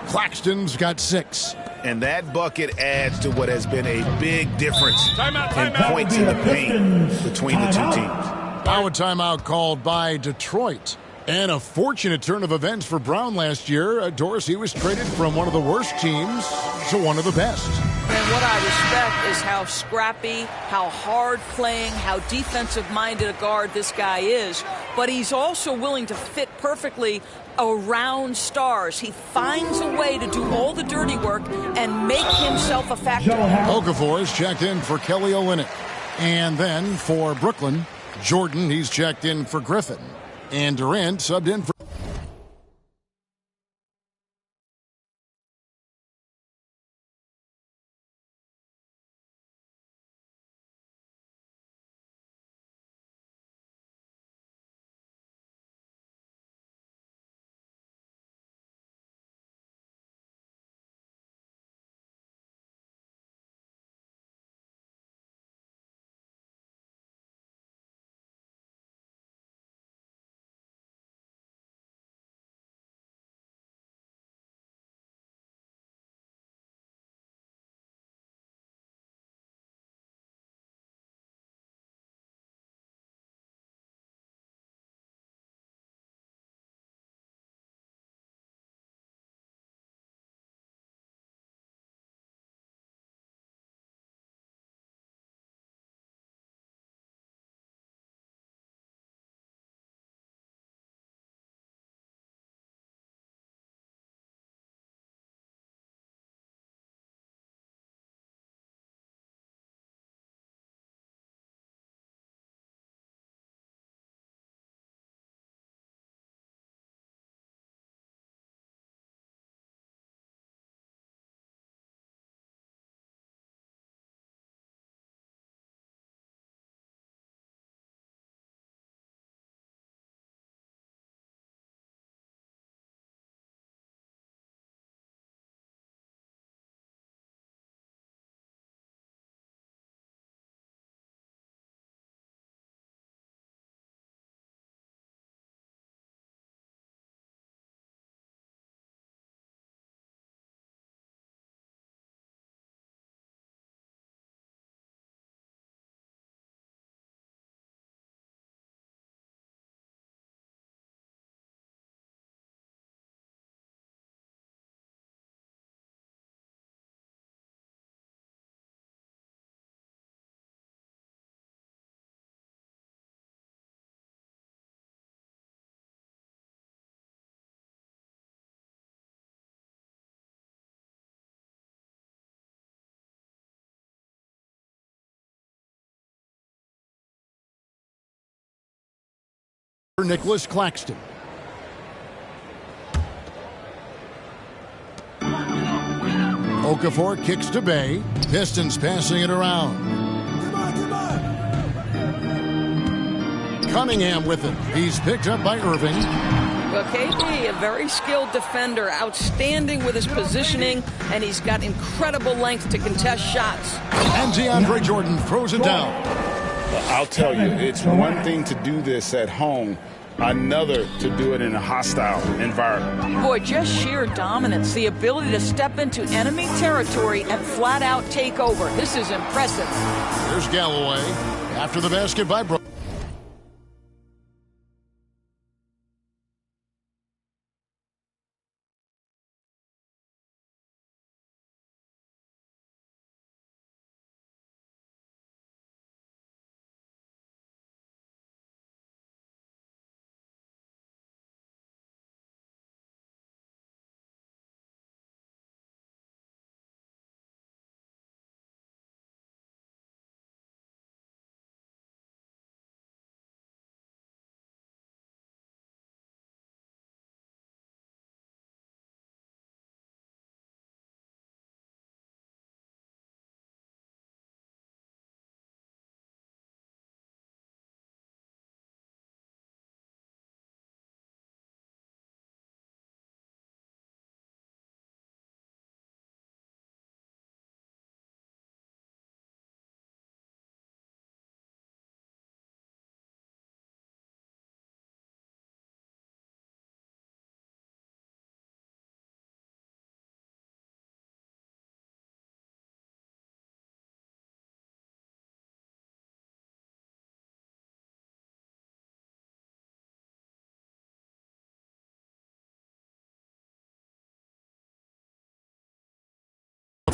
Claxton's got 6. And that bucket adds to what has been a big difference in Timeout. points in the paint between the two teams. Now a timeout called by Detroit. And a fortunate turn of events for Brown last year. Dorsey was traded from one of the worst teams to one of the best. And what I respect is how scrappy, how hard-playing, how defensive-minded a guard this guy is. But he's also willing to fit perfectly around stars. He finds a way to do all the dirty work and make himself a factor. Okafor is checked in for Kelly Olynyk. And then for Brooklyn, Jordan, he's checked in for Griffin. And Durant subbed in for... Nicholas Claxton. Okafor kicks to Bay. Pistons passing it around. Cunningham with it. He's picked up by Irving. Well, KD, a very skilled defender, outstanding with his positioning, and he's got incredible length to contest shots. And DeAndre Jordan throws it down. I'll tell you, it's one thing to do this at home, another to do it in a hostile environment. Boy, just sheer dominance, the ability to step into enemy territory and flat out take over. This is impressive. Here's Galloway after the basket by Brooklyn.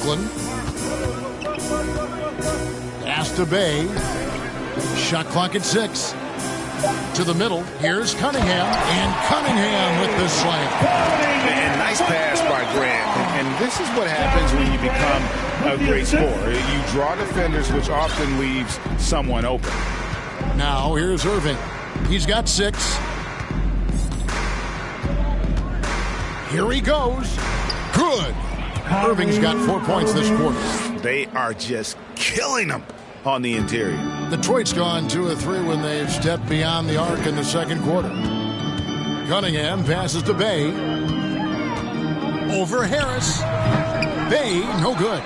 Brooklyn. Pass to Bay. Shot clock at 6. To the middle. Here's Cunningham. And Cunningham with the slam. And nice pass by Grant. And this is what happens when you become a great scorer. You draw defenders, which often leaves someone open. Now here's Irving. He's got 6. Here he goes. Good. Irving's got 4 points this quarter. They are just killing them on the interior. Detroit's gone 2 of 3 when they've stepped beyond the arc in the second quarter. Cunningham passes to Bay. Over Harris. Bay, no good.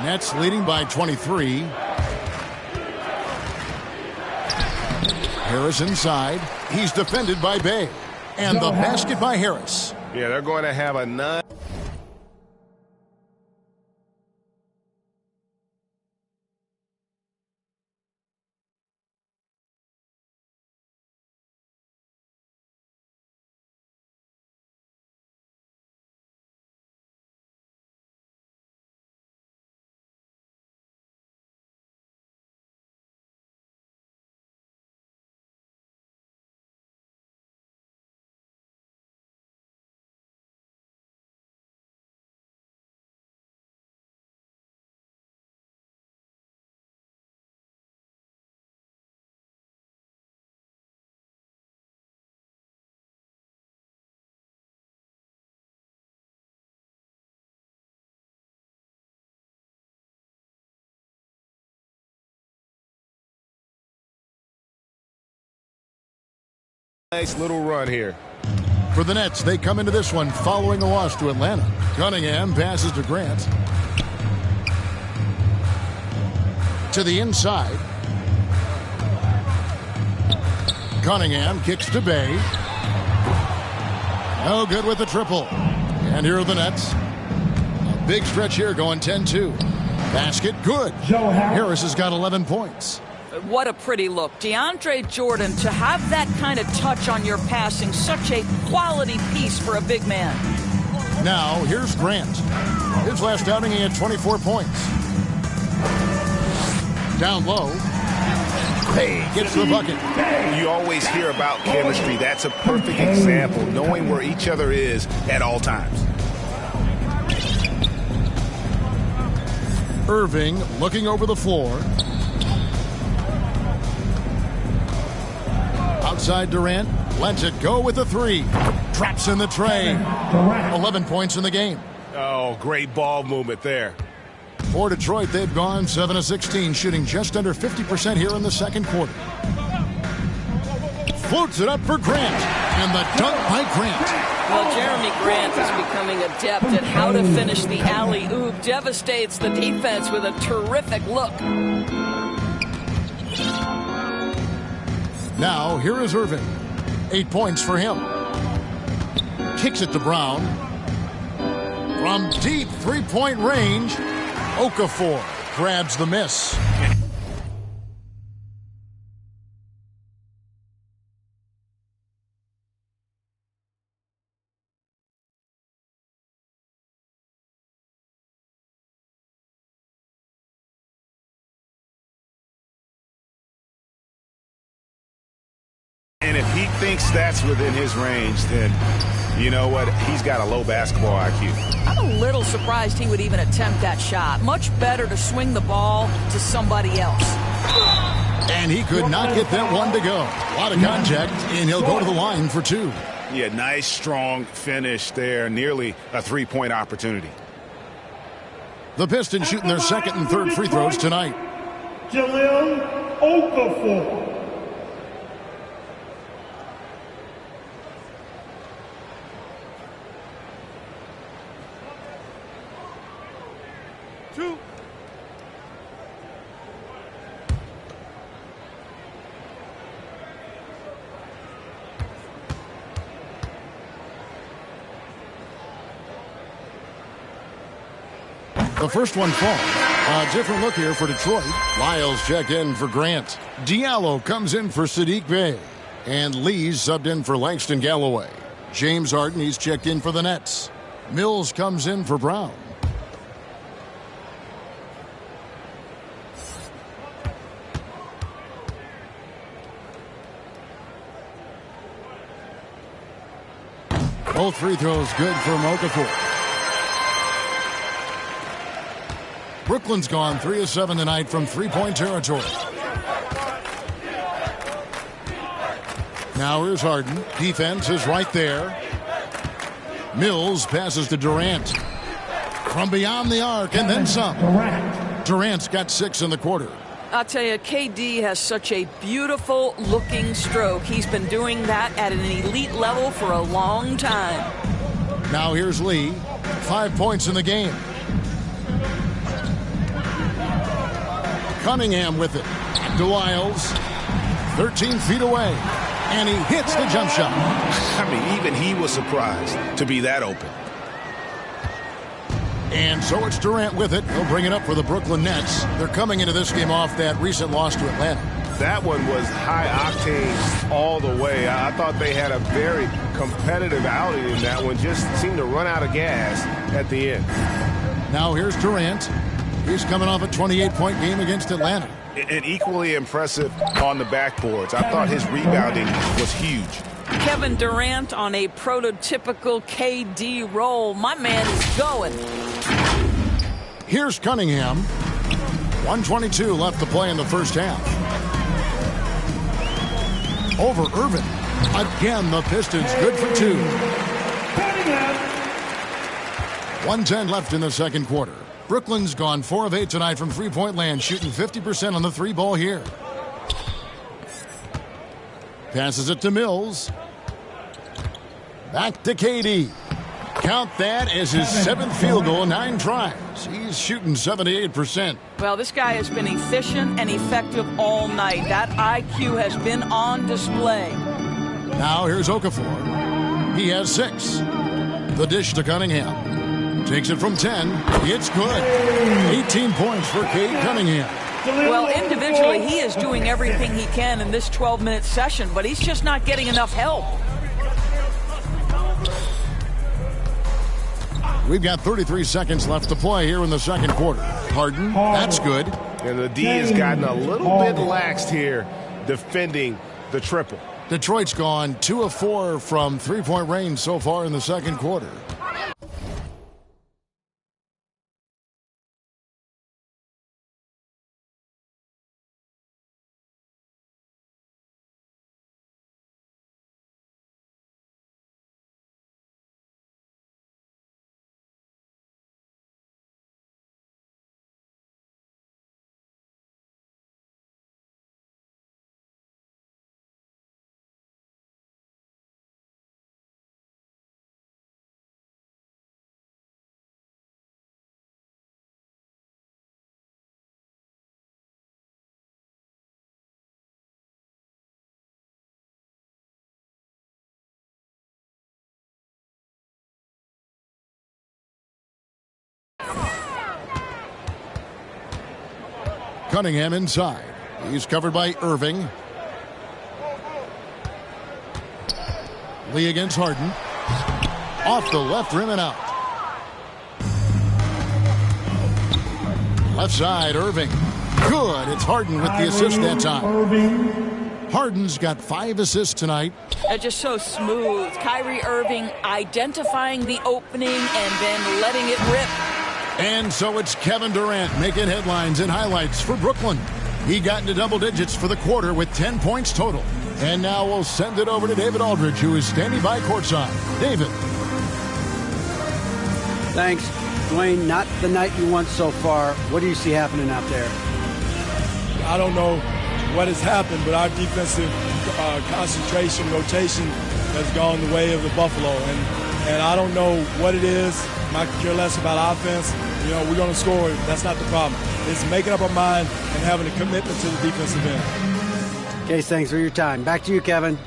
Nets leading by 23. Harris inside. He's defended by Bay. And the basket by Harris. Yeah, they're going to have a nice. Nice little run here. For the Nets, they come into this one following a loss to Atlanta. Cunningham passes to Grant. To the inside. Cunningham kicks to Bay. No good with the triple. And here are the Nets. A big stretch here going 10-2. Basket good. Harris has got 11 points. What a pretty look. DeAndre Jordan, to have that kind of touch on your passing, such a quality piece for a big man. Now, here's Grant. His last outing, he had 24 points. Down low. Bay gets the bucket. You always hear about chemistry. That's a perfect example, knowing where each other is at all times. Irving looking over the floor. Outside Durant, lets it go with a 3. Traps in the tray. 11 points in the game. Oh, great ball movement there. For Detroit, they've gone 7 of 16, shooting just under 50% here in the second quarter. Floats it up for Grant, and the dunk by Grant. Well, Jeremy Grant is becoming adept at how to finish the alley-oop. Devastates the defense with a terrific look. Now, here is Irving. 8 points for him. Kicks it to Brown. From deep three-point range, Okafor grabs the miss. And if he thinks that's within his range, then you know what? He's got a low basketball IQ. I'm a little surprised he would even attempt that shot. Much better to swing the ball to somebody else. And he could not get that one to go. A lot of contact, and he'll go to the line for 2. Yeah, nice, strong finish there. Nearly a three-point opportunity. The Pistons shooting their second and third free throws tonight. Jahlil Okafor. The first one falls. A different look here for Detroit. Lyles checked in for Grant. Diallo comes in for Saddiq Bey. And Lee's subbed in for Langston Galloway. James Harden, he's checked in for the Nets. Mills comes in for Brown. Both free throws good for Okafor. Brooklyn's gone 3 of 7 tonight from three-point territory. Now here's Harden. Defense is right there. Mills passes to Durant. From beyond the arc and then some. Durant's got 6 in the quarter. I'll tell you, KD has such a beautiful looking stroke. He's been doing that at an elite level for a long time. Now here's Lee. 5 points in the game. Cunningham with it. To Wiles. 13 feet away. And he hits the jump shot. I mean, even he was surprised to be that open. And so it's Durant with it. He'll bring it up for the Brooklyn Nets. They're coming into this game off that recent loss to Atlanta. That one was high octane all the way. I thought they had a very competitive outing in that one. Just seemed to run out of gas at the end. Now here's Durant. He's coming off a 28-point game against Atlanta. And equally impressive on the backboards. I thought his rebounding was huge. Kevin Durant on a prototypical KD roll. My man is going. Here's Cunningham. 1:22 left to play in the first half. Over Irving. Again, the Pistons good for 2. 1:10 left in the second quarter. Brooklyn's gone 4 of 8 tonight from three-point land, shooting 50% on the three ball here. Passes it to Mills. Back to KD. Count that as his 7th field goal, 9 tries. He's shooting 78%. Well, this guy has been efficient and effective all night. That IQ has been on display. Now here's Okafor. He has 6. The dish to Cunningham. Takes it from 10. It's good. 18 points for Cade Cunningham. Well, individually, he is doing everything he can in this 12-minute session, but he's just not getting enough help. We've got 33 seconds left to play here in the second quarter. Harden, that's good. And the D has gotten a little bit laxed here defending the triple. Detroit's gone 2 of 4 from three-point range so far in the second quarter. Cunningham inside. He's covered by Irving. Lee against Harden. Off the left rim and out. Left side, Irving. Good. It's Harden with the assist that time. Harden's got 5 assists tonight. They're just so smooth. Kyrie Irving identifying the opening and then letting it rip. And so it's Kevin Durant making headlines and highlights for Brooklyn. He got into double digits for the quarter with 10 points total. And now we'll send it over to David Aldridge, who is standing by courtside. David. Thanks, Dwayne. Not the night you want so far. What do you see happening out there? I don't know what has happened, but our defensive concentration, rotation has gone the way of the Buffalo. And I don't know what it is. I could care less about offense. You know, we're going to score. That's not the problem. It's making up our mind and having a commitment to the defensive end. Okay, thanks for your time. Back to you, Kevin.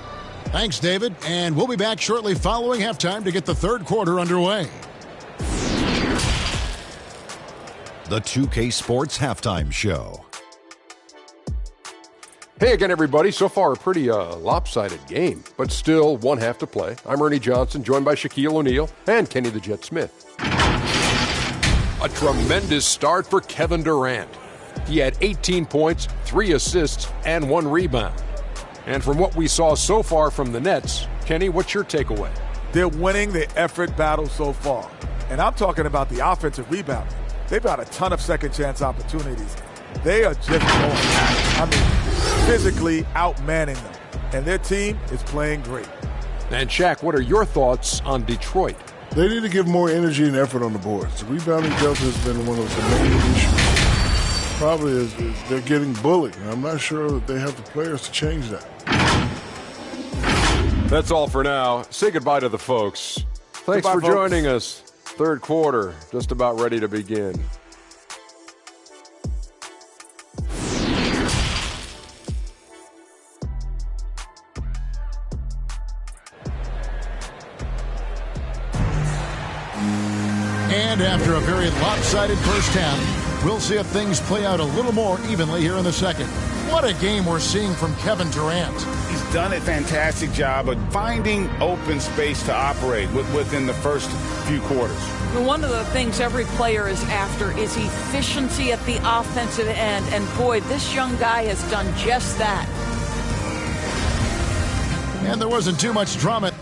Thanks, David. And we'll be back shortly following halftime to get the third quarter underway. The 2K Sports Halftime Show. Hey again, everybody. So far, a pretty lopsided game, but still one half to play. I'm Ernie Johnson, joined by Shaquille O'Neal and Kenny the Jet Smith. A tremendous start for Kevin Durant. He had 18 points, 3 assists, and 1 rebound. And from what we saw so far from the Nets, Kenny, what's your takeaway? They're winning the effort battle so far. And I'm talking about the offensive rebounding. They've got a ton of second chance opportunities. They are just going at it. Physically outmanning them. And their team is playing great. And Shaq, what are your thoughts on Detroit? They need to give more energy and effort on the boards. The rebounding delta has been one of the main issues. Probably is they're getting bullied. And I'm not sure that they have the players to change that. That's all for now. Say goodbye to the folks. Thanks Goodbye, for folks. joining us. Third quarter, just about ready to begin. And after a very lopsided first half, we'll see if things play out a little more evenly here in the second. What a game we're seeing from Kevin Durant. He's done a fantastic job of finding open space to operate within the first few quarters. One of the things every player is after is efficiency at the offensive end. And boy, this young guy has done just that. And there wasn't too much drama.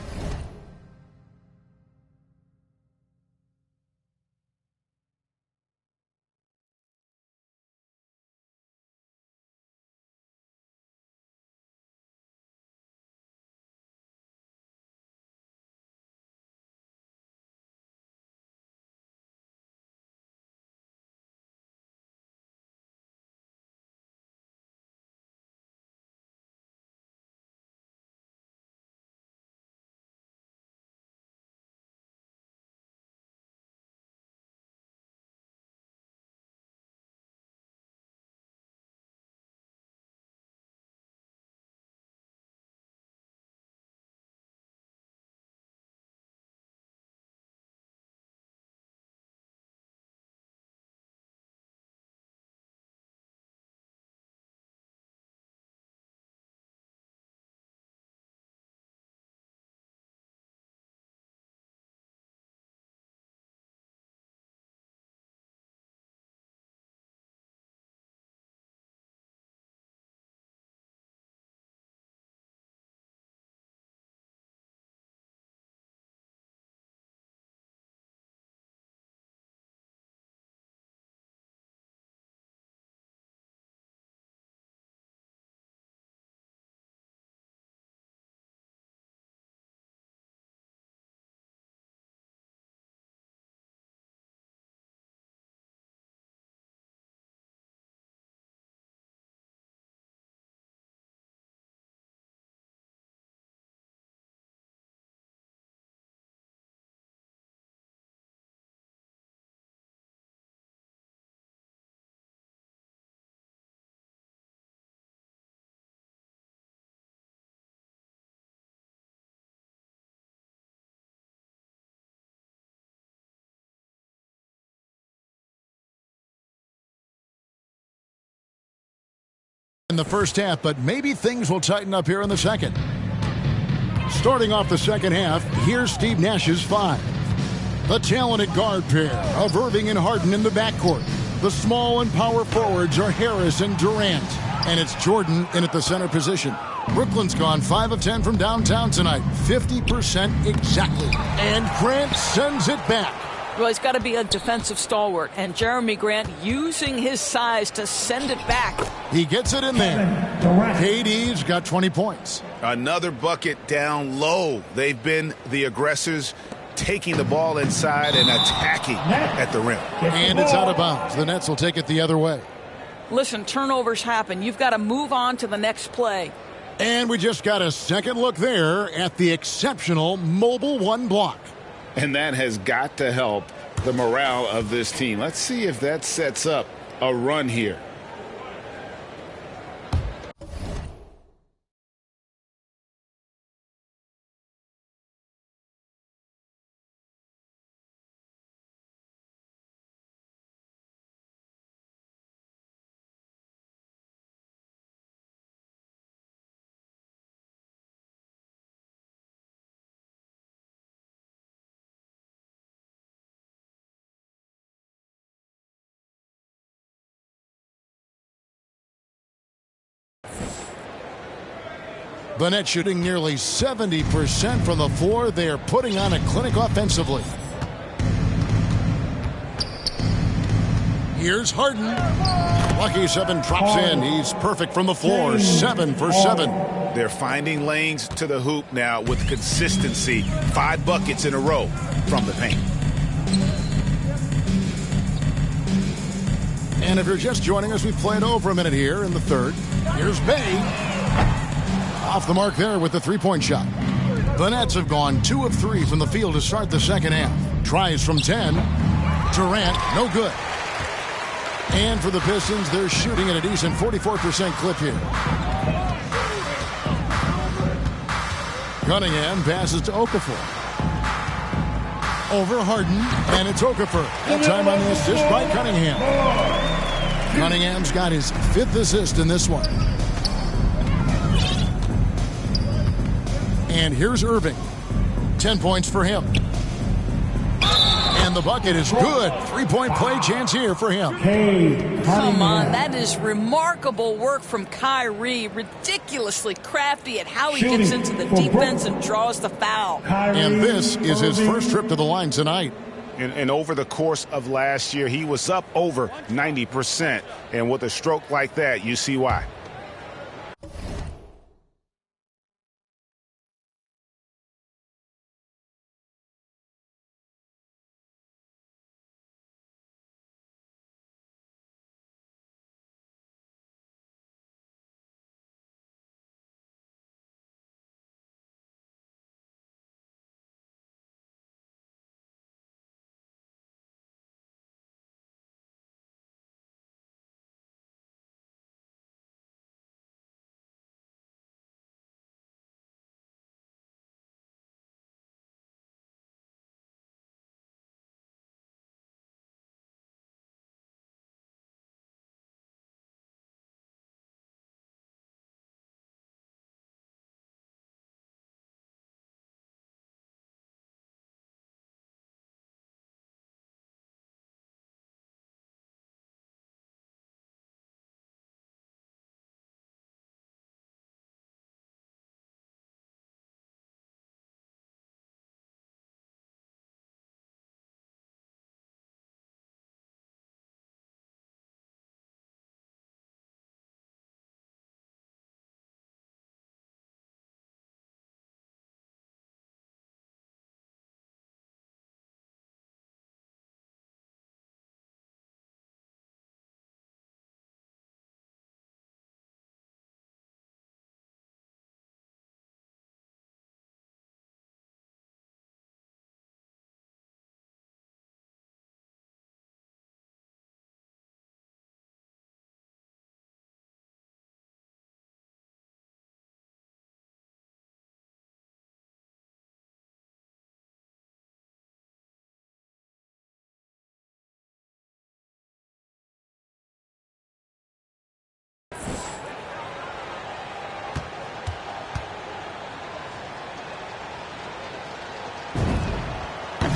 In the first half, but maybe things will tighten up here in the second. Starting off the second half, here's Steve Nash's five. The talented guard pair of Irving and Harden in the backcourt. The small and power forwards are Harris and Durant. And it's Jordan in at the center position. Brooklyn's gone 5 of 10 from downtown tonight. 50% exactly. And Grant sends it back. Well, he's got to be a defensive stalwart, and Jeremy Grant using his size to send it back. He gets it in there. KD's got 20 points. Another bucket down low. They've been the aggressors, taking the ball inside and attacking at the rim. And it's out of bounds. The Nets will take it the other way. Listen, turnovers happen. You've got to move on to the next play. And we just got a second look there at the exceptional Mobile One block. And that has got to help the morale of this team. Let's see if that sets up a run here. The Nets shooting nearly 70% from the floor. They are putting on a clinic offensively. Here's Harden. Lucky 7 drops in. He's perfect from the floor. 7 for 7. They're finding lanes to the hoop now with consistency. 5 buckets in a row from the paint. And if you're just joining us, we've played over a minute here in the third. Here's Bay. Off the mark there with the three-point shot. The Nets have gone 2 of 3 from the field to start the second half. Tries from 10. Durant, no good. And for the Pistons, they're shooting at a decent 44% clip here. Cunningham passes to Okafor. Over Harden, and it's Okafor. That time on the assist by Cunningham. Cunningham's got his 5th assist in this one. And here's Irving. 10 points for him. And the bucket is good. 3-point play chance here for him. Come on, that is remarkable work from Kyrie. Ridiculously crafty at how he gets into the defense and draws the foul. And this is his first trip to the line tonight. And over the course of last year, he was up over 90%. And with a stroke like that, you see why.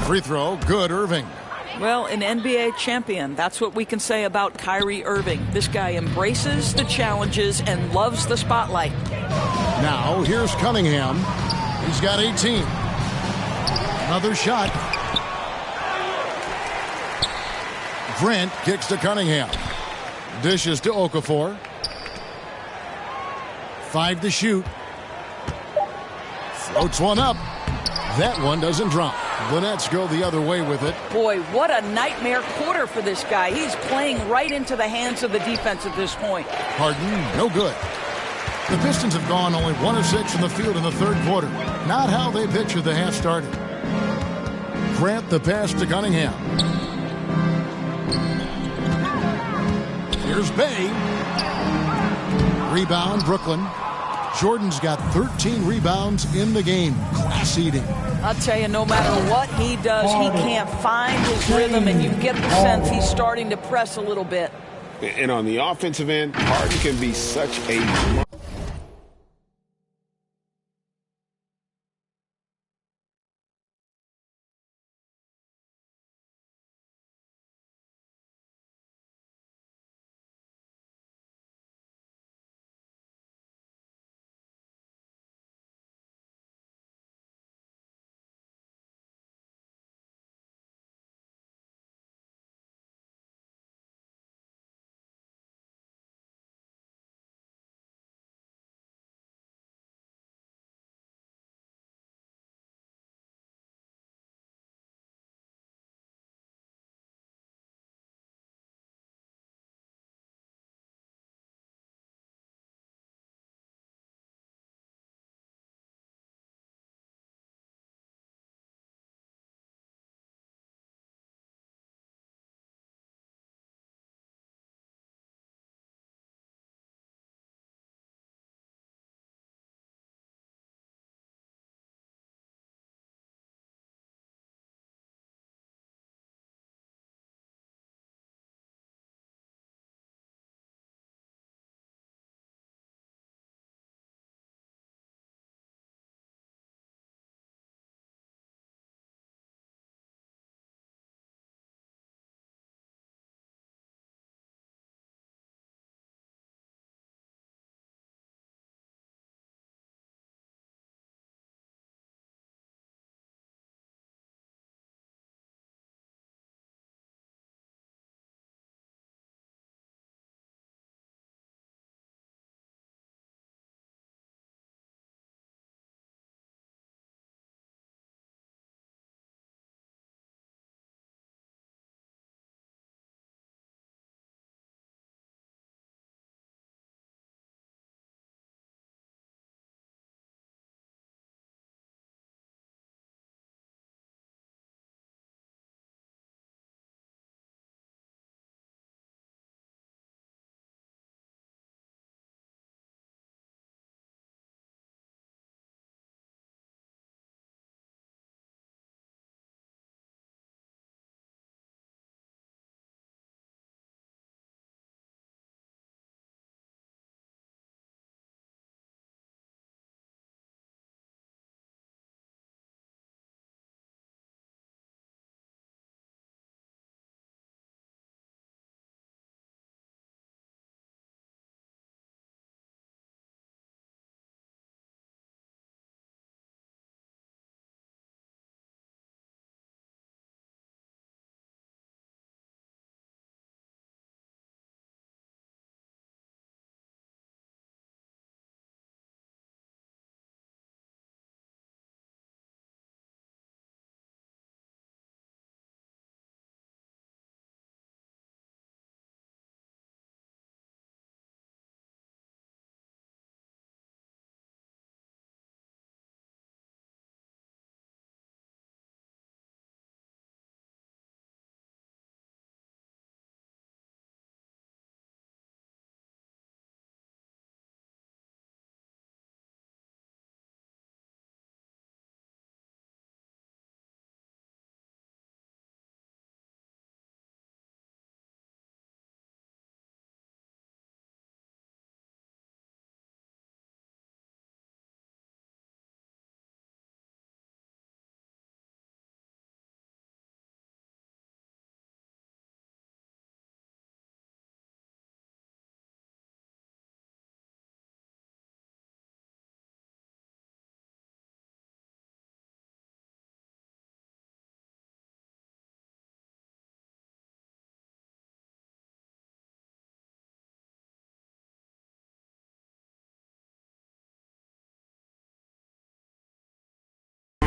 Free throw, good, Irving. Well, an NBA champion. That's what we can say about Kyrie Irving. This guy embraces the challenges and loves the spotlight. Now, here's Cunningham. He's got 18. Another shot. Grant kicks to Cunningham. Dishes to Okafor. 5 to shoot. Floats one up. That one doesn't drop. The Nets go the other way with it. Boy, what a nightmare quarter for this guy. He's playing right into the hands of the defense at this point. Harden, no good. The Pistons have gone only 1 of 6 from the field in the third quarter. Not how they pictured the half started. Grant the pass to Cunningham. Here's Bay. Rebound, Brooklyn. Jordan's got 13 rebounds in the game. Class eating. I'll tell you, no matter what he does, he can't find his rhythm, and you get the sense he's starting to press a little bit. And on the offensive end, Harden can be such a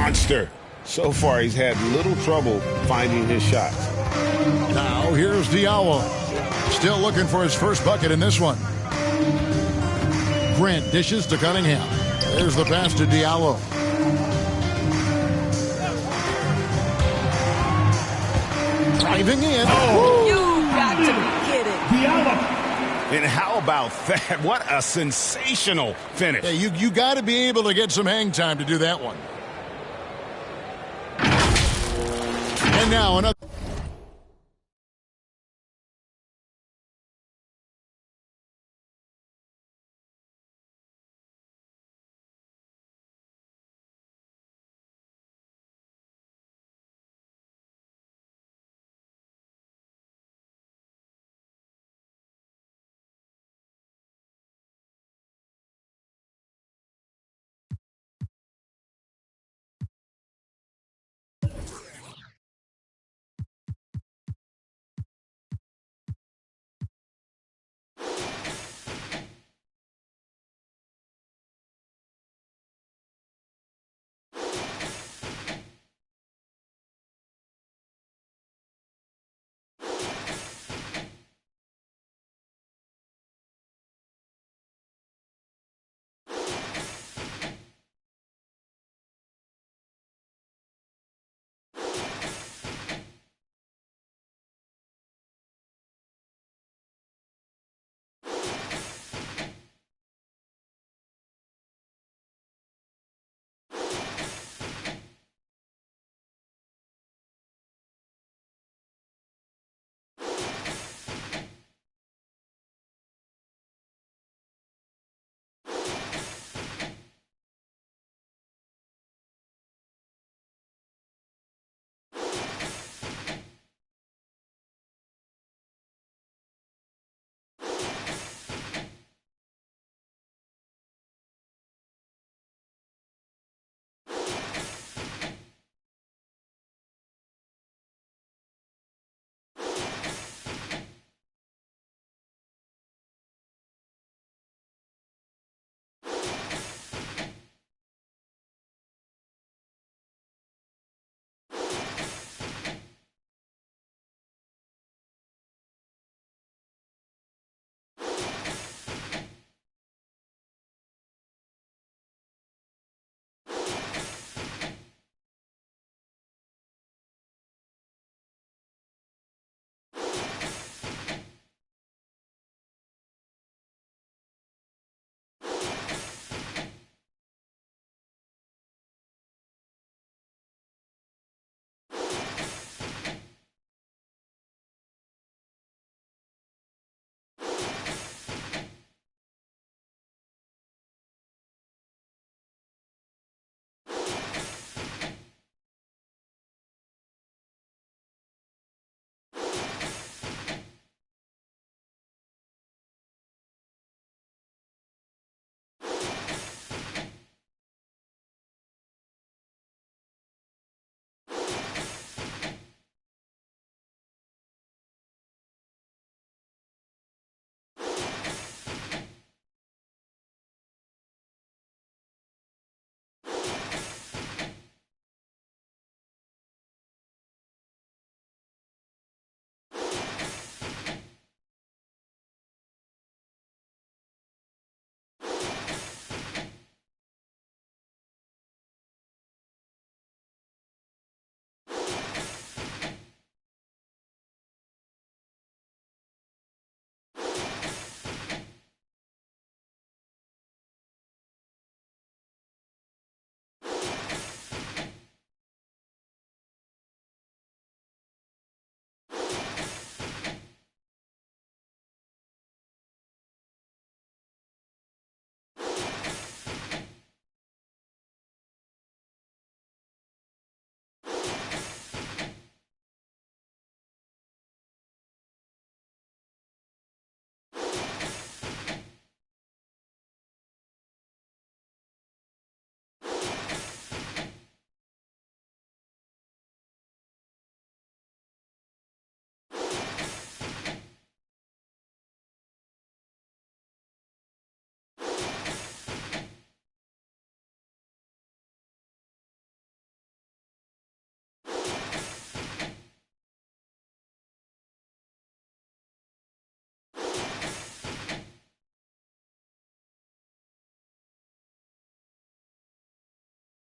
monster. So far, he's had little trouble finding his shots. Now, here's Diallo. Still looking for his first bucket in this one. Grant dishes to Cunningham. There's the pass to Diallo. Driving in. Oh. You got to be kidding. And how about that? What a sensational finish. Yeah, you got to be able to get some hang time to do that one. And now another.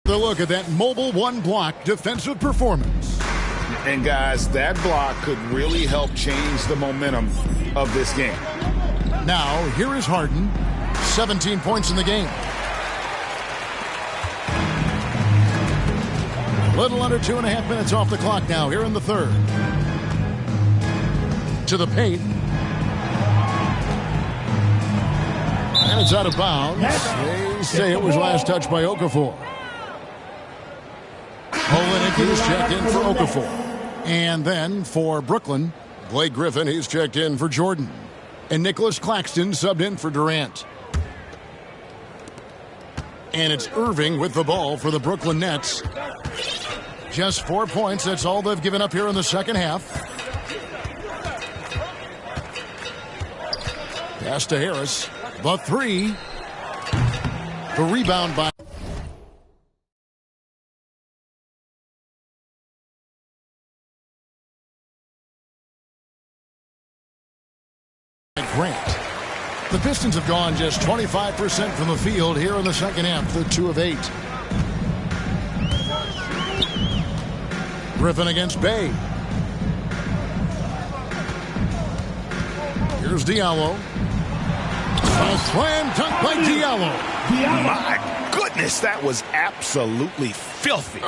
The look at that mobile one-block defensive performance. And, guys, that block could really help change the momentum of this game. Now, here is Harden. 17 points in the game. Little under 2.5 minutes off the clock now here in the third. To the paint. And it's out of bounds. They say it was last touched by Okafor. Olynyk is checked in for Okafor. And then for Brooklyn, Blake Griffin, he's checked in for Jordan. And Nicholas Claxton subbed in for Durant. And it's Irving with the ball for the Brooklyn Nets. Just 4 points. That's all they've given up here in the second half. Pass to Harris. The three. The rebound by Grant. The Pistons have gone just 25% from the field here in the second half. They're 2 of 8. Griffin against Bay. Here's Diallo. A slam dunk by Diallo. My goodness, that was absolutely filthy.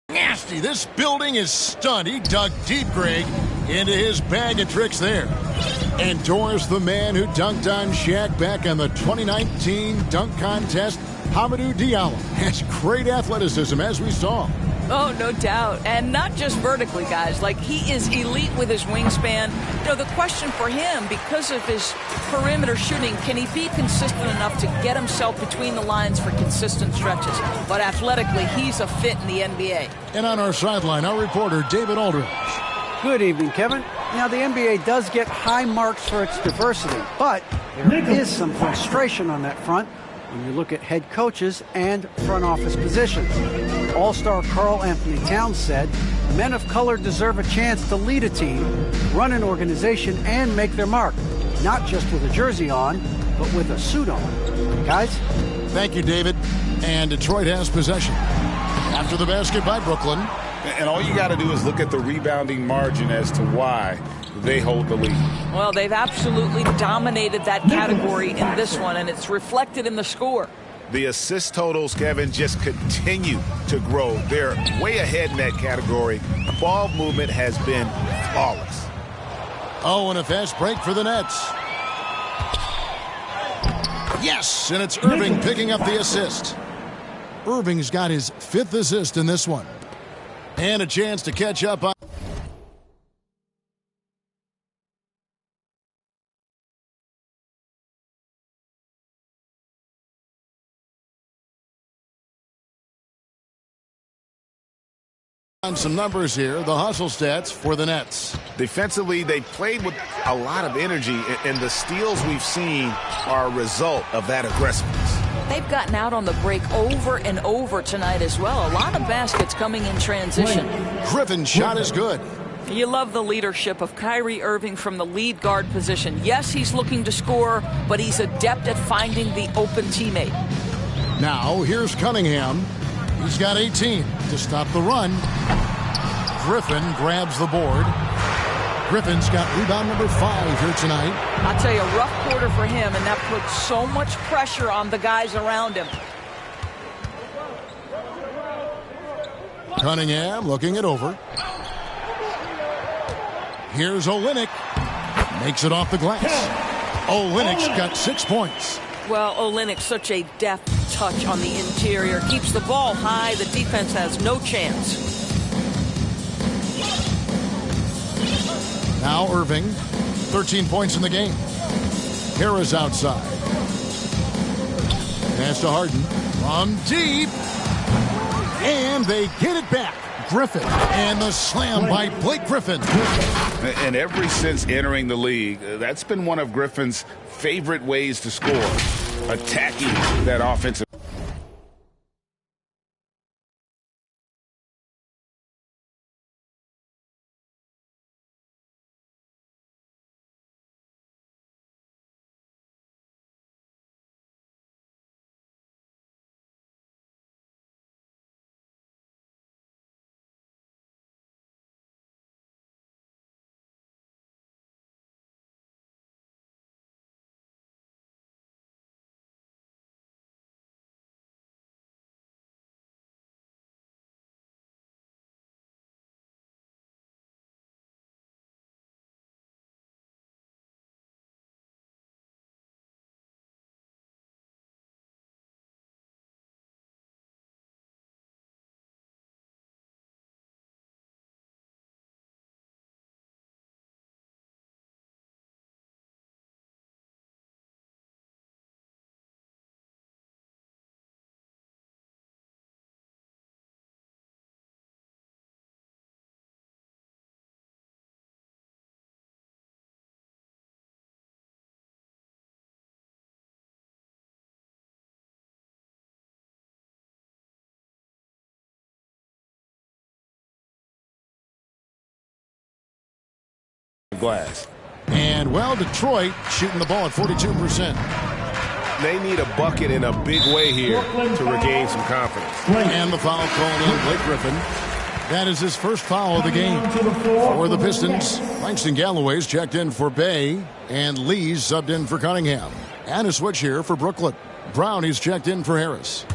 Nasty. This building is stunned. He dug deep, Greg, into his bag of tricks there. And Doris, the man who dunked on Shaq back in the 2019 dunk contest, Hamidou Diallo, has great athleticism, as we saw. Oh, no doubt. And not just vertically, guys. Like, he is elite with his wingspan. You know, the question for him, because of his perimeter shooting, can he be consistent enough to get himself between the lines for consistent stretches? But athletically, he's a fit in the NBA. And on our sideline, our reporter, David Aldridge. Good evening, Kevin. Now, the NBA does get high marks for its diversity, but there is some frustration on that front when you look at head coaches and front office positions. All-star Karl Anthony Towns said, men of color deserve a chance to lead a team, run an organization, and make their mark. Not just with a jersey on, but with a suit on. Guys? Thank you, David. And Detroit has possession. After the basket by Brooklyn. And all you got to do is look at the rebounding margin as to why they hold the lead. Well, they've absolutely dominated that category in this one, and it's reflected in the score. The assist totals, Kevin, just continue to grow. They're way ahead in that category. Ball movement has been flawless. Oh, and a fast break for the Nets. Yes, and it's Irving picking up the assist. Irving's got his 5th assist in this one. And a chance to catch up on... on some numbers here, the hustle stats for the Nets. Defensively, they played with a lot of energy, and the steals we've seen are a result of that aggressiveness. They've gotten out on the break over and over tonight as well. A lot of baskets coming in transition. Griffin's shot is good. You love the leadership of Kyrie Irving from the lead guard position. Yes, he's looking to score, but he's adept at finding the open teammate. Now, here's Cunningham. He's got 18 to stop the run. Griffin grabs the board. Griffin's got rebound number 5 here tonight. I'll tell you, a rough quarter for him, and that puts so much pressure on the guys around him. Cunningham looking it over. Here's Olynyk. Makes it off the glass. Olynyk's got 6 points. Well, Olynyk, such a deft touch on the interior. Keeps the ball high. The defense has no chance. Now Irving, 13 points in the game. Harris outside. Pass to Harden from deep. And they get it back. Griffin. And the slam by Blake Griffin. And ever since entering the league, that's been one of Griffin's favorite ways to score. Attacking that offensive. Glass. And, well, Detroit shooting the ball at 42%. They need a bucket in a big way here to regain some confidence. And the foul called on Blake Griffin. That is his first foul of the game. For the Pistons, Langston Galloway's checked in for Bay, and Lee's subbed in for Cunningham. And a switch here for Brooklyn. Brownie's checked in for Harris.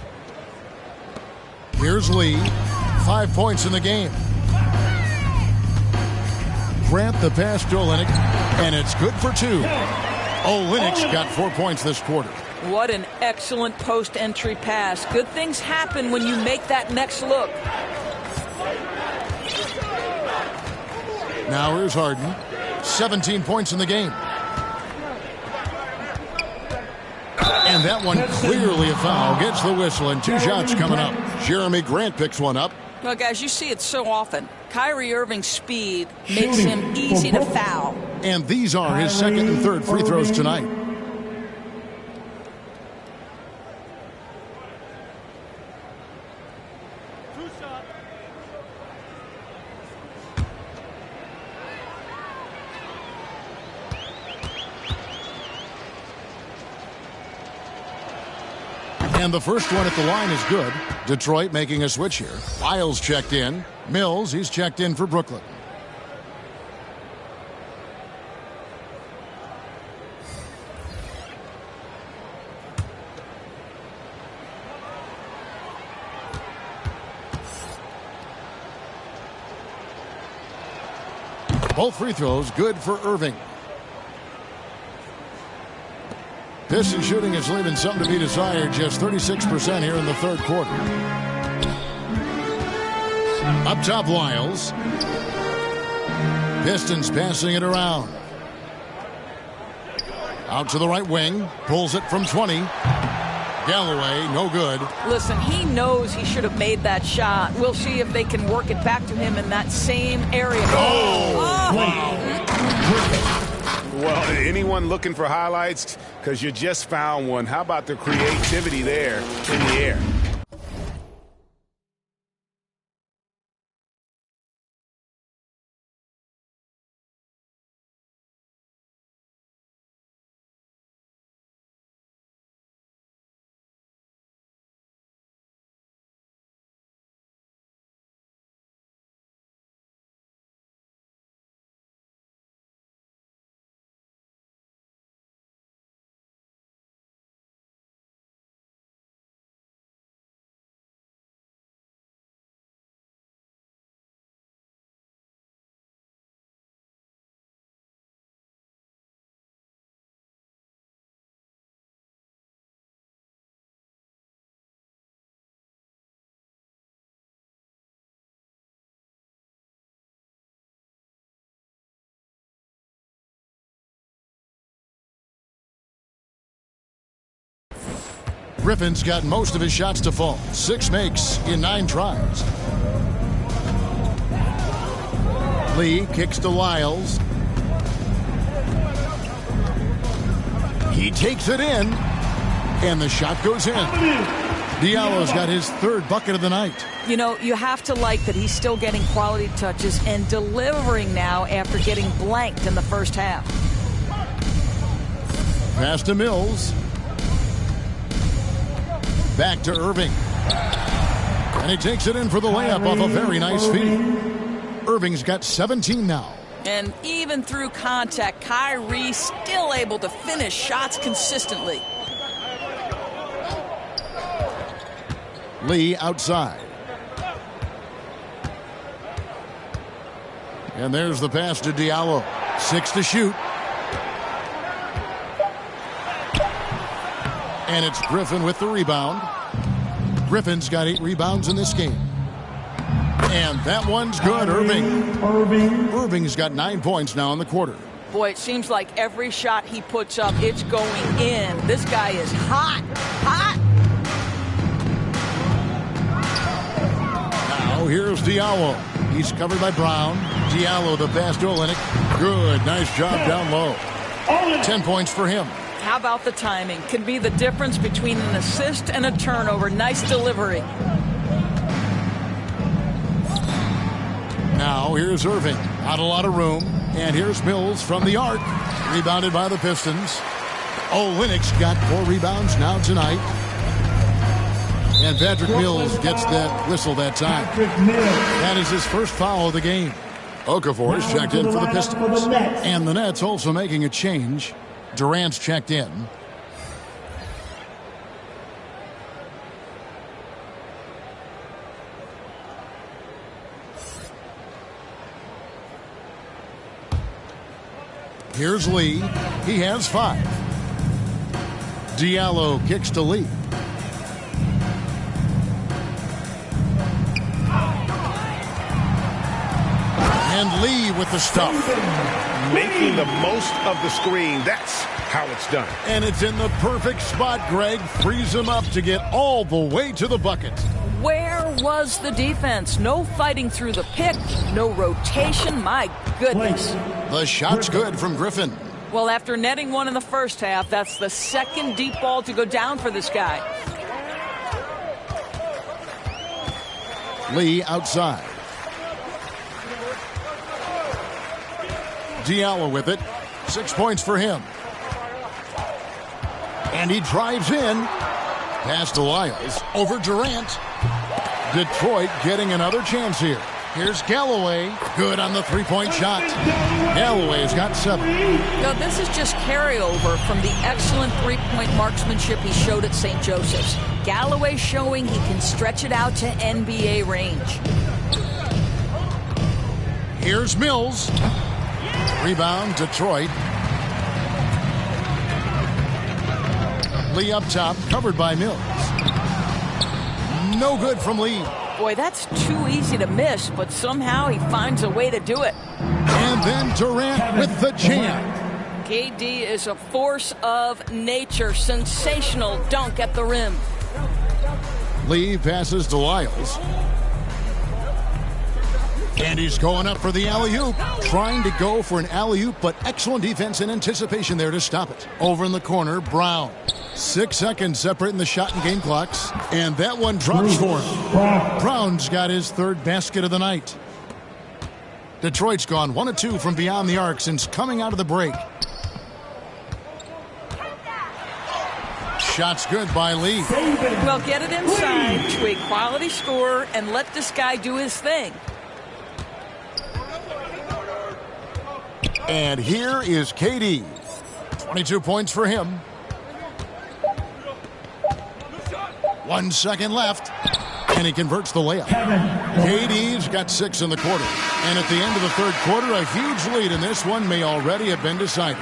Here's Lee. 5 points in the game. Grant the pass to Olynyk, and it's good for 2. Olynyk got 4 points this quarter. What an excellent post-entry pass. Good things happen when you make that next look. Now here's Harden. 17 points in the game. And that one clearly a foul. Gets the whistle, and 2 shots coming up. Jeremy Grant picks one up. Well, guys, you see it so often. Kyrie Irving's speed makes him easy to foul. And these are his second and third free throws tonight. And the first one at the line is good. Detroit making a switch here. Lyles checked in. Mills, he's checked in for Brooklyn. Both free throws good for Irving. Piston shooting is leaving something to be desired. Just 36% here in the third quarter. Up top, Lyles. Pistons passing it around. Out to the right wing. Pulls it from 20. Galloway, no good. Listen, he knows he should have made that shot. We'll see if they can work it back to him in that same area. Well, anyone looking for highlights? Because you just found one. How about the creativity there in the air? Griffin's got most of his shots to fall. 6 makes in 9 tries. Lee kicks to Lyles. He takes it in, and the shot goes in. Diallo's got his 3rd bucket of the night. You know, you have to like that he's still getting quality touches and delivering now after getting blanked in the first half. Pass to Mills. Back to Irving. And he takes it in for the layup off a very nice feed. Irving's got 17 now. And even through contact, Kyrie still able to finish shots consistently. Lee outside. And there's the pass to Diallo. 6 to shoot. And it's Griffin with the rebound. Griffin's got 8 rebounds in this game. And that one's good, Irving. Irving's got 9 points now in the quarter. Boy, it seems like every shot he puts up, it's going in. This guy is hot, hot. Now here's Diallo. He's covered by Brown. Diallo, the pass to Olynyk. Good, nice job down low. 10 points for him. How about the timing? Can be the difference between an assist and a turnover. Nice delivery. Now here's Irving. Not a lot of room. And here's Mills from the arc. Rebounded by the Pistons. Olynyk's got 4 rebounds now tonight. And Patrick Mills gets that whistle that time. That is his first foul of the game. Okafor is checked in for the Pistons. And the Nets also making a change. Durant's checked in. Here's Lee. He has 5. Diallo kicks to Lee. And Lee with the stuff. Making the most of the screen. That's how it's done. And it's in the perfect spot, Greg. Frees him up to get all the way to the bucket. Where was the defense? No fighting through the pick. No rotation. My goodness. The shot's good from Griffin. Well, after netting one in the first half, that's the 2nd deep ball to go down for this guy. Lee outside. Diallo with it. 6 points for him. And he drives in. Pass to Lyles. Over Durant. Detroit getting another chance here. Here's Galloway. Good on the 3-point shot. Galloway's got 7. Now, this is just carryover from the excellent 3-point marksmanship he showed at St. Joseph's. Galloway showing he can stretch it out to NBA range. Here's Mills. Rebound, Detroit. Lee up top, covered by Mills. No good from Lee. Boy, that's too easy to miss, but somehow he finds a way to do it. And then Durant with the jam. KD is a force of nature. Sensational dunk at the rim. Lee passes to Lyles. And he's going up for the alley-oop. Trying to go for an alley-oop, but excellent defense and anticipation there to stop it. Over in the corner, Brown. 6 seconds separating the shot and game clocks. And that one drops for him. Brown's got his 3rd basket of the night. Detroit's gone 1 of 2 from beyond the arc since coming out of the break. Shot's good by Lee. Well, get it inside to a quality scorer and let this guy do his thing. And here is KD. 22 points for him. 1 second left. And he converts the layup. KD's got 6 in the quarter. And at the end of the 3rd quarter, a huge lead in this one may already have been decided.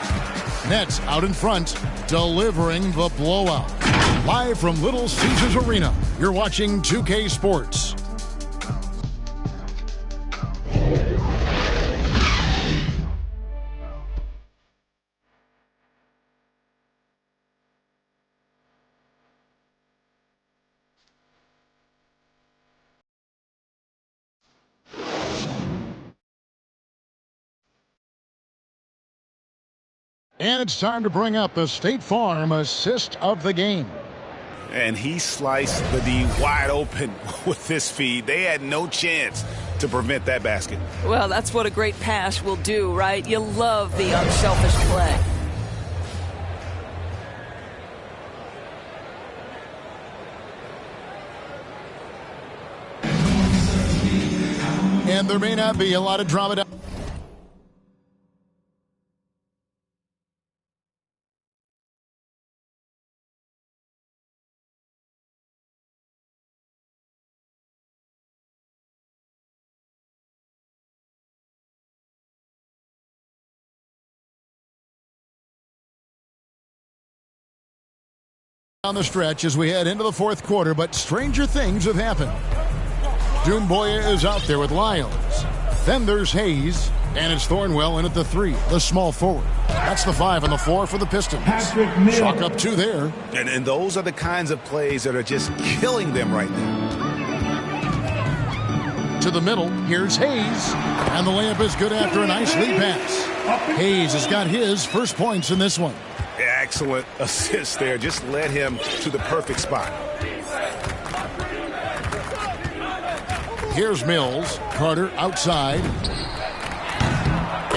Nets out in front, delivering the blowout. Live from Little Caesars Arena, you're watching 2K Sports. And it's time to bring up the State Farm assist of the game. And he sliced the D wide open with this feed. They had no chance to prevent that basket. Well, that's what a great pass will do, right? You love the unselfish play. And there may not be a lot of drama down. On the stretch as we head into the fourth quarter, but stranger things have happened. Doumbouya is out there with Lyles. Then there's Hayes, and it's Thornwell in at the 3, the small forward. That's the 5 on the floor for the Pistons. Chalk up 2 there. And those are the kinds of plays that are just killing them right now. To the middle, here's Hayes, and the layup is good after a nice lead pass. Hayes has got his first points in this one. Excellent assist there. Just led him to the perfect spot. Here's Mills. Carter outside.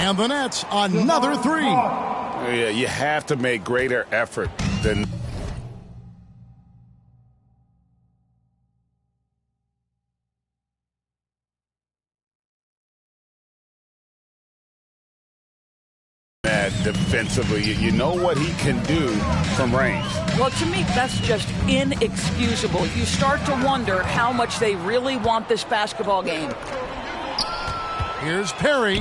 And the Nets, another 3. Yeah, you have to make greater effort than... defensively. You know what he can do from range. Well, to me, that's just inexcusable. You start to wonder how much they really want this basketball game. Here's Perry.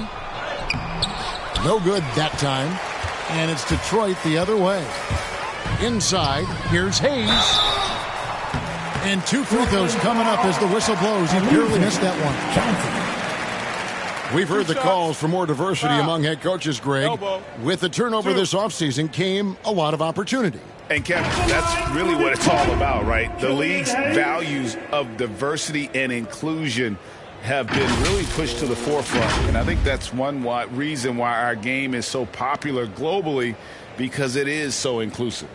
No good that time. And it's Detroit the other way. Inside, here's Hayes. And 2 free throws coming up as the whistle blows. He barely missed that one. We've heard the calls for more diversity among head coaches, Greg. With the turnover this offseason came a lot of opportunity. And Kevin, that's really what it's all about, right? The league's values of diversity and inclusion have been really pushed to the forefront. And I think that's one reason why our game is so popular globally, because it is so inclusive.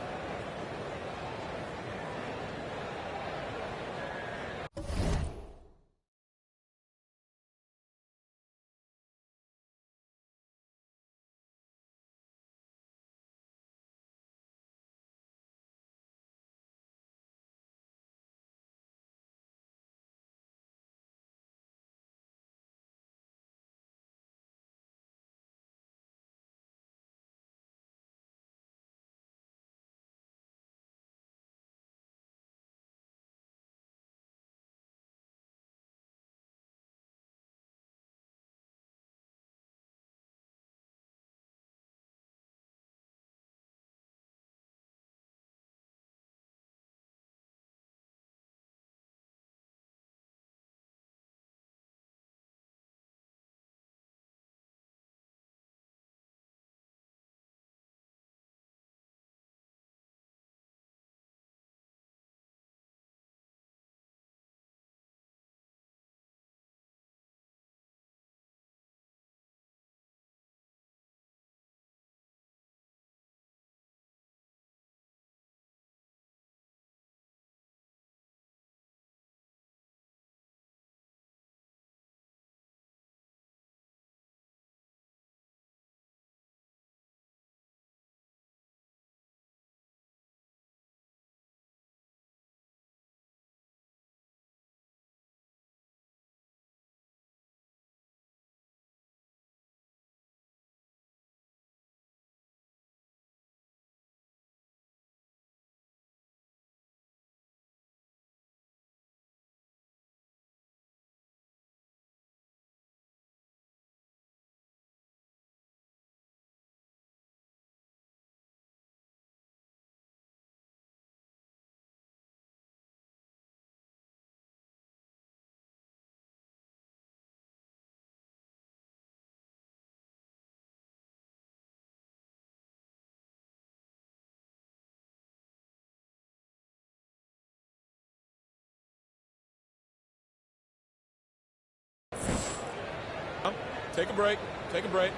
Take a break. Take a break.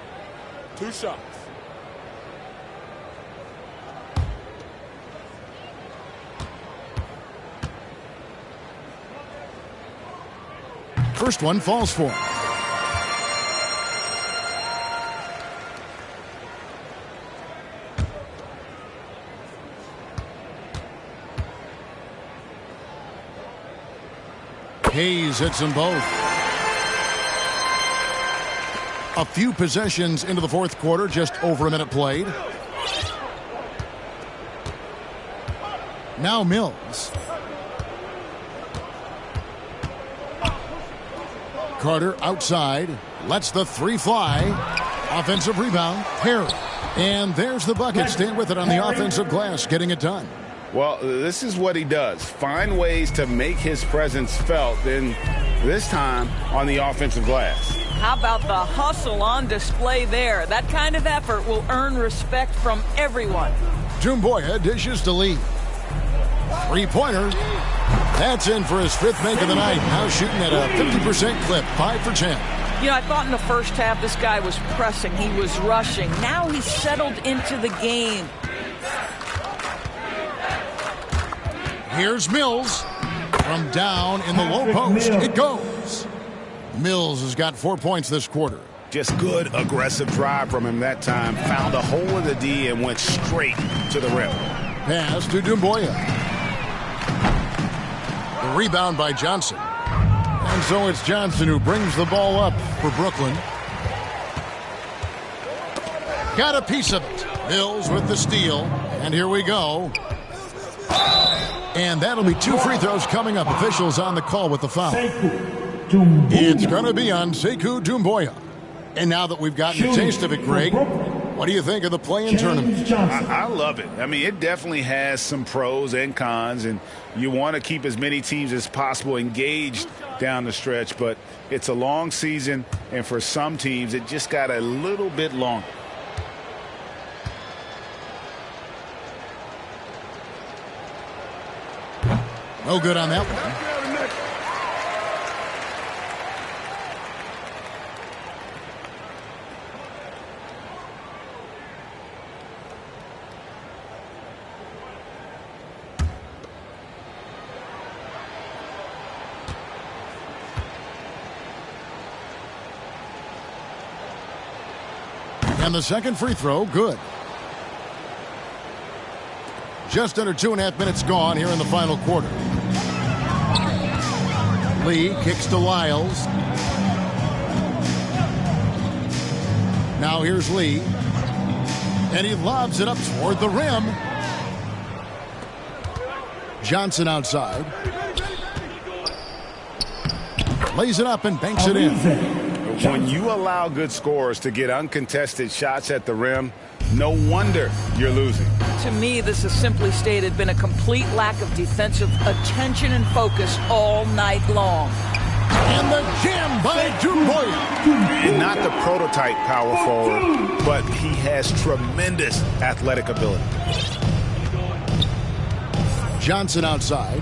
2 shots. first one falls for him. Hayes hits them both. A few possessions into the fourth quarter, just over a minute played. Now Mills. Carter outside. Lets the three fly. Offensive rebound. Perry. And there's the bucket. Stand with it on the offensive glass, getting it done. Well, this is what he does. Find ways to make his presence felt, then this time on the offensive glass. How about the hustle on display there? That kind of effort will earn respect from everyone. Doumbouya dishes to Lee. Three-pointer. That's in for his fifth make of the night. Now shooting at a 50% clip, 5 for 10. You know, I thought in the first half this guy was pressing. He was rushing. Now he's settled into the game. Here's Mills. From down in the low post, it goes. Mills has got 4 points this quarter. Just good, aggressive drive from him that time. Found a hole in the D and went straight to the rim. Pass to Doumbouya. The rebound by Johnson. And so it's Johnson who brings the ball up for Brooklyn. Got a piece of it. Mills with the steal. And here we go. And that'll be 2 free throws coming up. Officials on the call with the foul. It's going to be on Sekou Doumbouya. And now that we've gotten a taste of it, Greg, what do you think of the play-in tournament? I love it. I mean, it definitely has some pros and cons, and you want to keep as many teams as possible engaged down the stretch, but it's a long season, and for some teams, it just got a little bit longer. No good on that one. And the second free throw, good. Just under 2.5 minutes gone here in the final quarter. Lee kicks to Lyles. Now here's Lee. And he lobs it up toward the rim. Johnson outside. Lays it up and banks it in. When you allow good scorers to get uncontested shots at the rim, no wonder you're losing. To me, this has simply stated been a complete lack of defensive attention and focus all night long. And the jam by Doumbouya. And not the prototype power forward, but he has tremendous athletic ability. Johnson outside.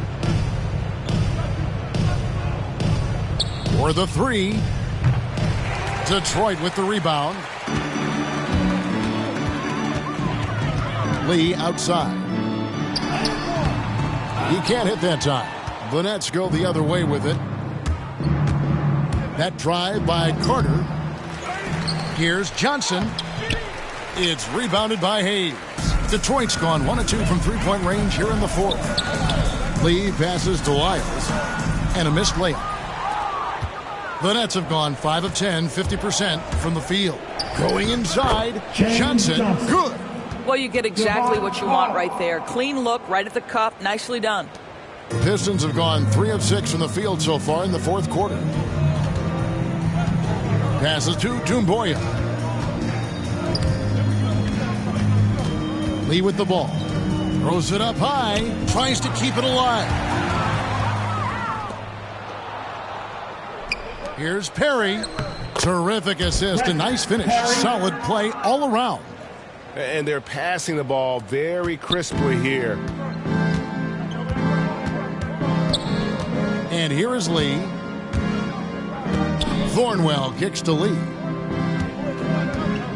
For the three. Detroit with the rebound. Lee outside. He can't hit that time. The Nets go the other way with it. That drive by Carter. Here's Johnson. It's rebounded by Hayes. Detroit's gone 1 of 2 from three-point range here in the fourth. Lee passes to Lyles. And a missed layup. The Nets have gone 5 of 10, 50% from the field. Going inside, Johnson, good. Well, you get exactly what you want right there. Clean look, right at the cup, nicely done. The Pistons have gone 3 of 6 from the field so far in the fourth quarter. Passes to Doumbouya. Lee with the ball. Throws it up high, tries to keep it alive. Here's Perry. Terrific assist. A nice finish. Solid play all around. And they're passing the ball very crisply here. And here is Lee. Thornwell kicks to Lee.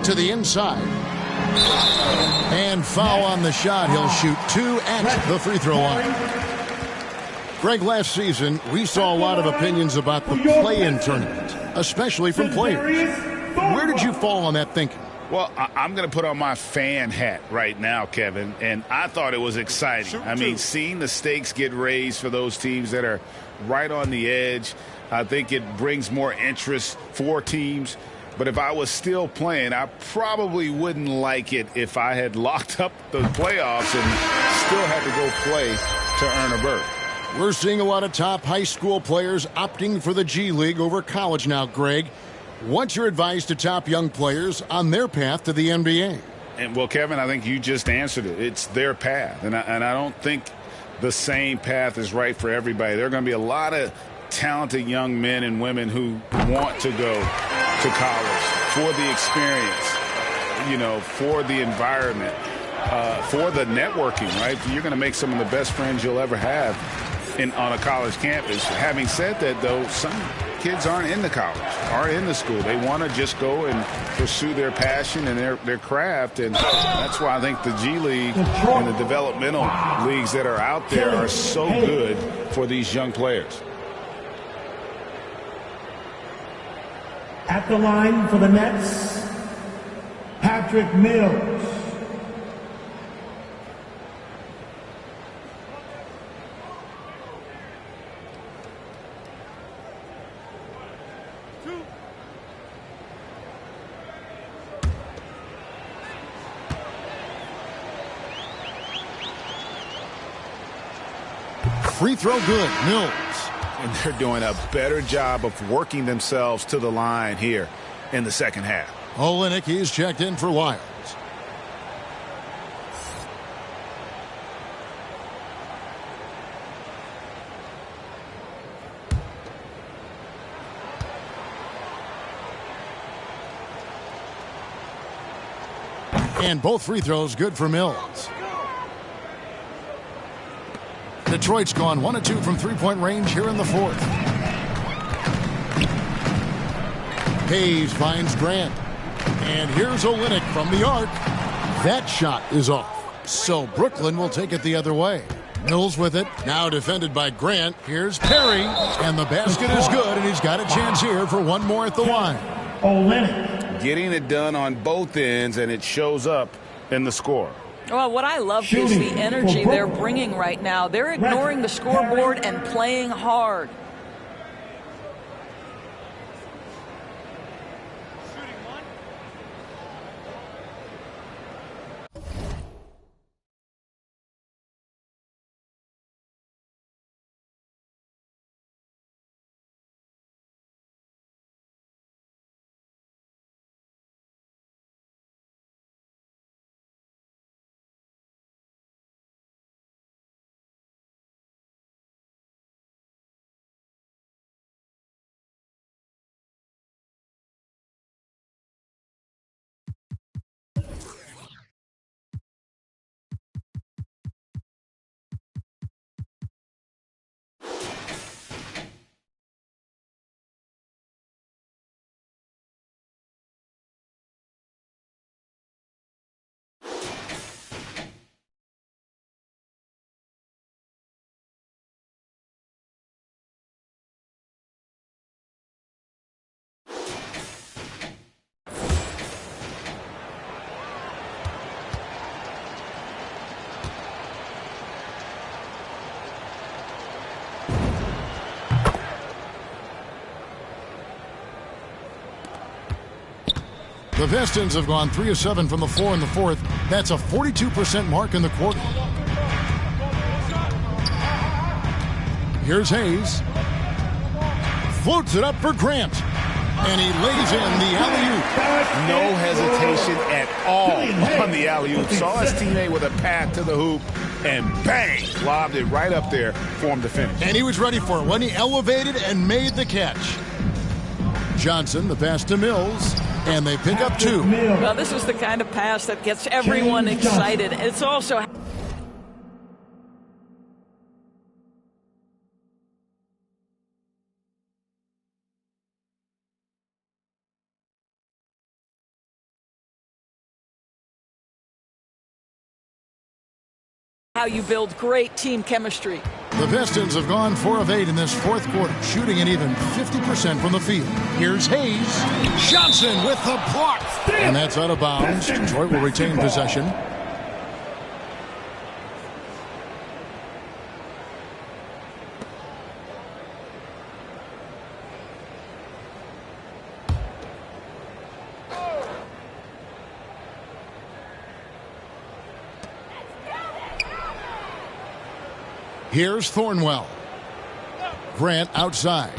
To the inside. And foul on the shot. He'll shoot 2 at the free throw line. Greg, last season, we saw a lot of opinions about the play-in tournament, especially from players. Where did you fall on that thinking? Well, I'm going to put on my fan hat right now, Kevin, and I thought it was exciting. I mean, seeing the stakes get raised for those teams that are right on the edge, I think it brings more interest for teams. But if I was still playing, I probably wouldn't like it if I had locked up the playoffs and still had to go play to earn a berth. We're seeing a lot of top high school players opting for the G League over college now, Greg. What's your advice to top young players on their path to the NBA? And, well, Kevin, I think you just answered it. It's their path. And I don't think the same path is right for everybody. There are going to be a lot of talented young men and women who want to go to college for the experience, you know, for the environment, for the networking, right? You're going to make some of the best friends you'll ever have on a college campus. Having said that, though, some kids aren't in the college, aren't in the school. They want to just go and pursue their passion and their craft, and that's why I think the G League and the developmental leagues that are out there are so good for these young players. At the line for the Nets, Patrick Mills. Free throw good, Mills. And they're doing a better job of working themselves to the line here in the second half. Olynyk, he's checked in for Lyles. And both free throws good for Mills. Detroit's gone 1 of 2 from three-point range here in the fourth. Hayes finds Grant. And here's Olynyk from the arc. That shot is off. So Brooklyn will take it the other way. Mills with it. Now defended by Grant. Here's Perry. And the basket is good, and he's got a chance here for one more at the line. Olynyk. Getting it done on both ends, and it shows up in the score. Well, what I love is the energy they're bringing right now. They're ignoring the scoreboard and playing hard. The Pistons have gone 3 of 7 from the floor in the fourth. That's a 42% mark in the quarter. Here's Hayes. Floats it up for Grant. And he lays in the alley-oop. No hesitation at all on the alley-oop. Saw his teammate with a path to the hoop, and bang, lobbed it right up there for him to finish. And he was ready for it when he elevated and made the catch. Johnson, the pass to Mills, and they pick up 2. Well, this is the kind of pass that gets everyone excited. It's also how you build great team chemistry. The Pistons have gone 4 of 8 in this fourth quarter, shooting an even 50% from the field. Here's Hayes. Johnson with the block. And that's out of bounds. Detroit will retain possession. Here's Thornwell. Grant outside.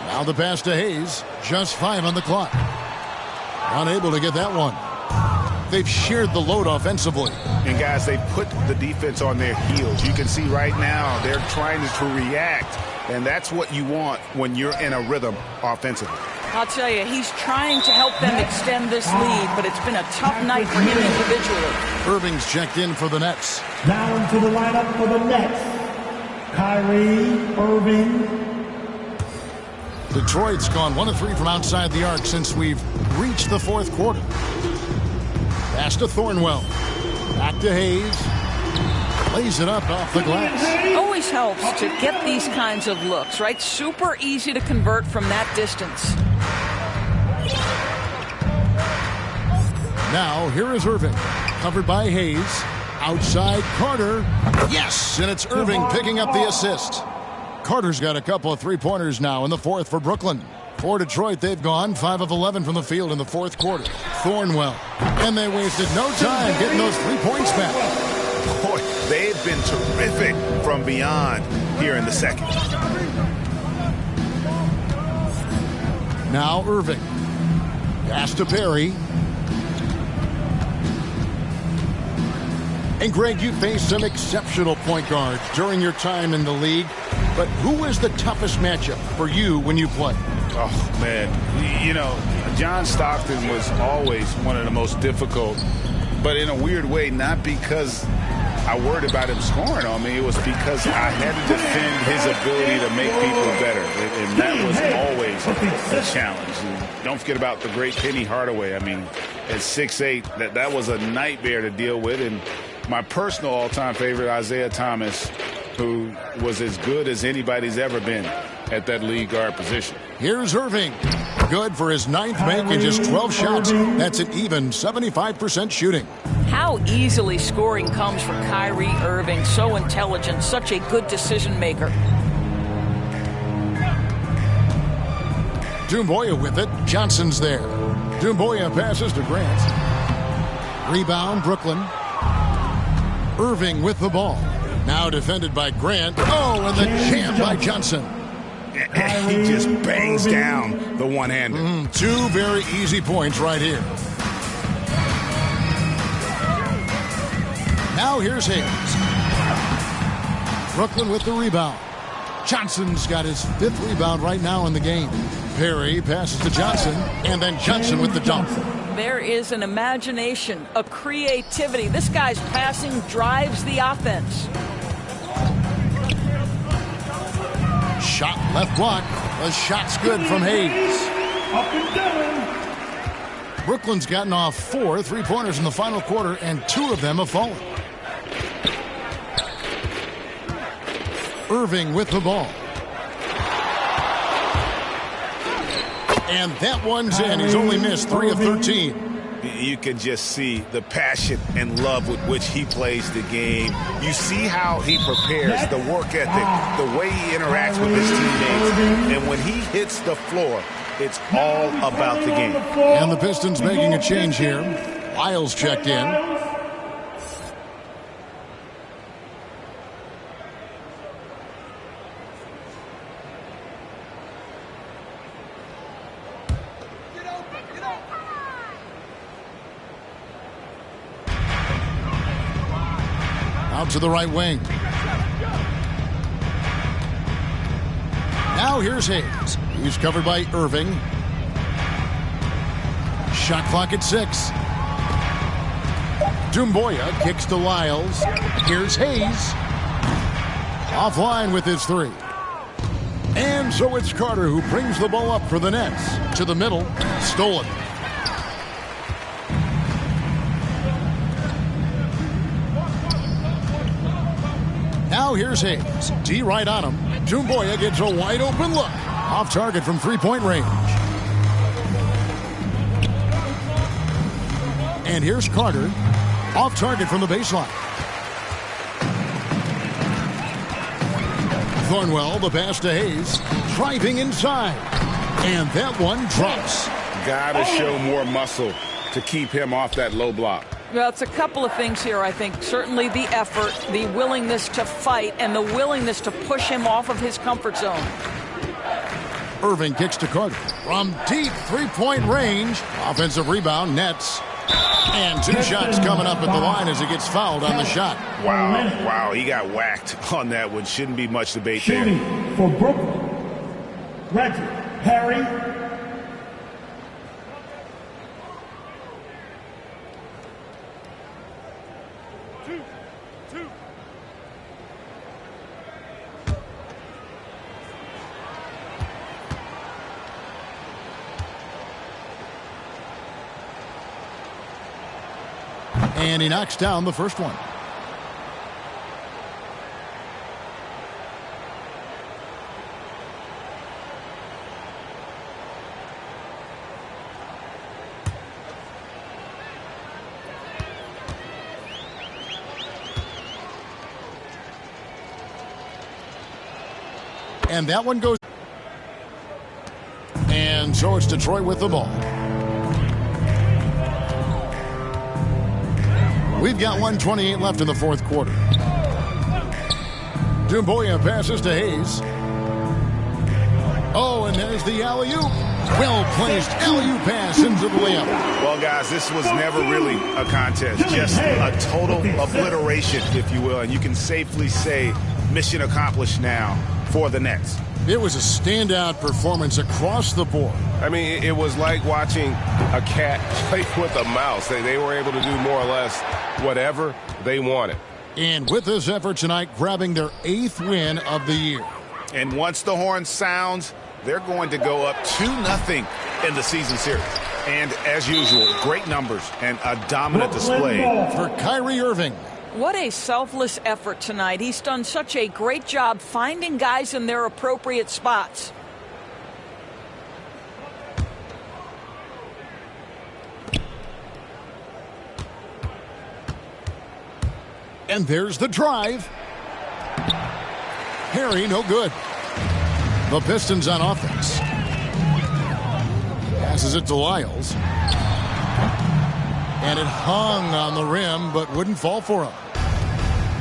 Now the pass to Hayes. Just 5 on the clock. Unable to get that one. They've shared the load offensively. And guys, they put the defense on their heels. You can see right now they're trying to react. And that's what you want when you're in a rhythm offensively. I'll tell you, he's trying to help them extend this lead, but it's been a tough night for him individually. Irving's checked in for the Nets. Down to the lineup for the Nets, Kyrie Irving. Detroit's gone 1 of 3 from outside the arc since we've reached the fourth quarter. Pass to Thornwell. Back to Hayes. Lays it up off the glass. Always helps to get these kinds of looks, right? Super easy to convert from that distance. Now, here is Irving. Covered by Hayes. Outside Carter. Yes, and it's Irving picking up the assist. Carter's got a couple of three-pointers now in the fourth for Brooklyn. For Detroit, they've gone 5 of 11 from the field in the fourth quarter. Thornwell. And they wasted no time getting those 3 points back. Boy, they've been terrific from beyond here in the second. Now Irving. Pass to Perry. And Greg, you faced some exceptional point guards during your time in the league. But who is the toughest matchup for you when you play? Oh, man. You know, John Stockton was always one of the most difficult. But in a weird way, not because I worried about him scoring on me. It was because I had to defend his ability to make people better. And that was always a challenge. And don't forget about the great Penny Hardaway. I mean, at 6'8", that was a nightmare to deal with. And my personal all-time favorite, Isaiah Thomas, who was as good as anybody's ever been at that lead guard position. Here's Irving. Good for his 9th make and just 12 shots. That's an even 75% shooting. How easily scoring comes for Kyrie Irving. So intelligent, such a good decision maker. Doumbouya with it. Johnson's there. Doumbouya passes to Grant. Rebound, Brooklyn. Irving with the ball. Now defended by Grant. Oh, and the jam by Johnson. He just bangs down the one-hander. 2 very easy points right here. Now here's Hayes. Brooklyn with the rebound. Johnson's got his 5th rebound right now in the game. Perry passes to Johnson, and then Johnson with the dunk. There is an imagination, a creativity. This guy's passing drives the offense. Shot left block. The shot's good from Hayes. Up and down. Brooklyn's gotten off 4 three-pointers in the final quarter, and 2 of them have fallen. Irving with the ball. And that one's in. He's only missed 3 of 13. You can just see the passion and love with which he plays the game. You see how he prepares, the work ethic, the way he interacts with his teammates. And when he hits the floor, it's all about the game. And the Pistons making a change here. Lyles checked in. Out to the right wing. Now here's Hayes. He's covered by Irving. Shot clock at 6. Doumbouya kicks to Lyles. Here's Hayes. Offline with his 3. And so it's Carter who brings the ball up for the Nets. To the middle. Stolen. Now here's Hayes. D right on him. Doumbouya gets a wide open look. Off target from three-point range. And here's Carter. Off target from the baseline. Thornwell, the pass to Hayes. Driving inside. And that one drops. Gotta show more muscle to keep him off that low block. Well, it's a couple of things here, I think. Certainly the effort, the willingness to fight, and the willingness to push him off of his comfort zone. Irving kicks to Carter. From deep three-point range. Offensive rebound, Nets. And two shots coming up at the line as he gets fouled on the shot. Wow, he got whacked on that one. Shouldn't be much debate there. Shooting for Brooklyn, Reggie Perry. And he knocks down the first one. And that one goes. And so it's Detroit with the ball. We've got 1:28 left in the fourth quarter. Doumbouya passes to Hayes. Oh, and there's the alley-oop. Well-placed alley-oop pass into the layup. Well, guys, this was never really a contest. Just a total obliteration, if you will. And you can safely say mission accomplished now for the Nets. It was a standout performance across the board. I mean, it was like watching a cat play with a mouse. They were able to do more or less whatever they wanted. And with this effort tonight, grabbing their 8th win of the year. And once the horn sounds, they're going to go up 2-0 in the season series. And as usual, great numbers and a dominant display for Kyrie Irving. What a selfless effort tonight. He's done such a great job finding guys in their appropriate spots. And there's the drive. Harry, no good. The Pistons on offense. Passes it to Lyles. And it hung on the rim, but wouldn't fall for him.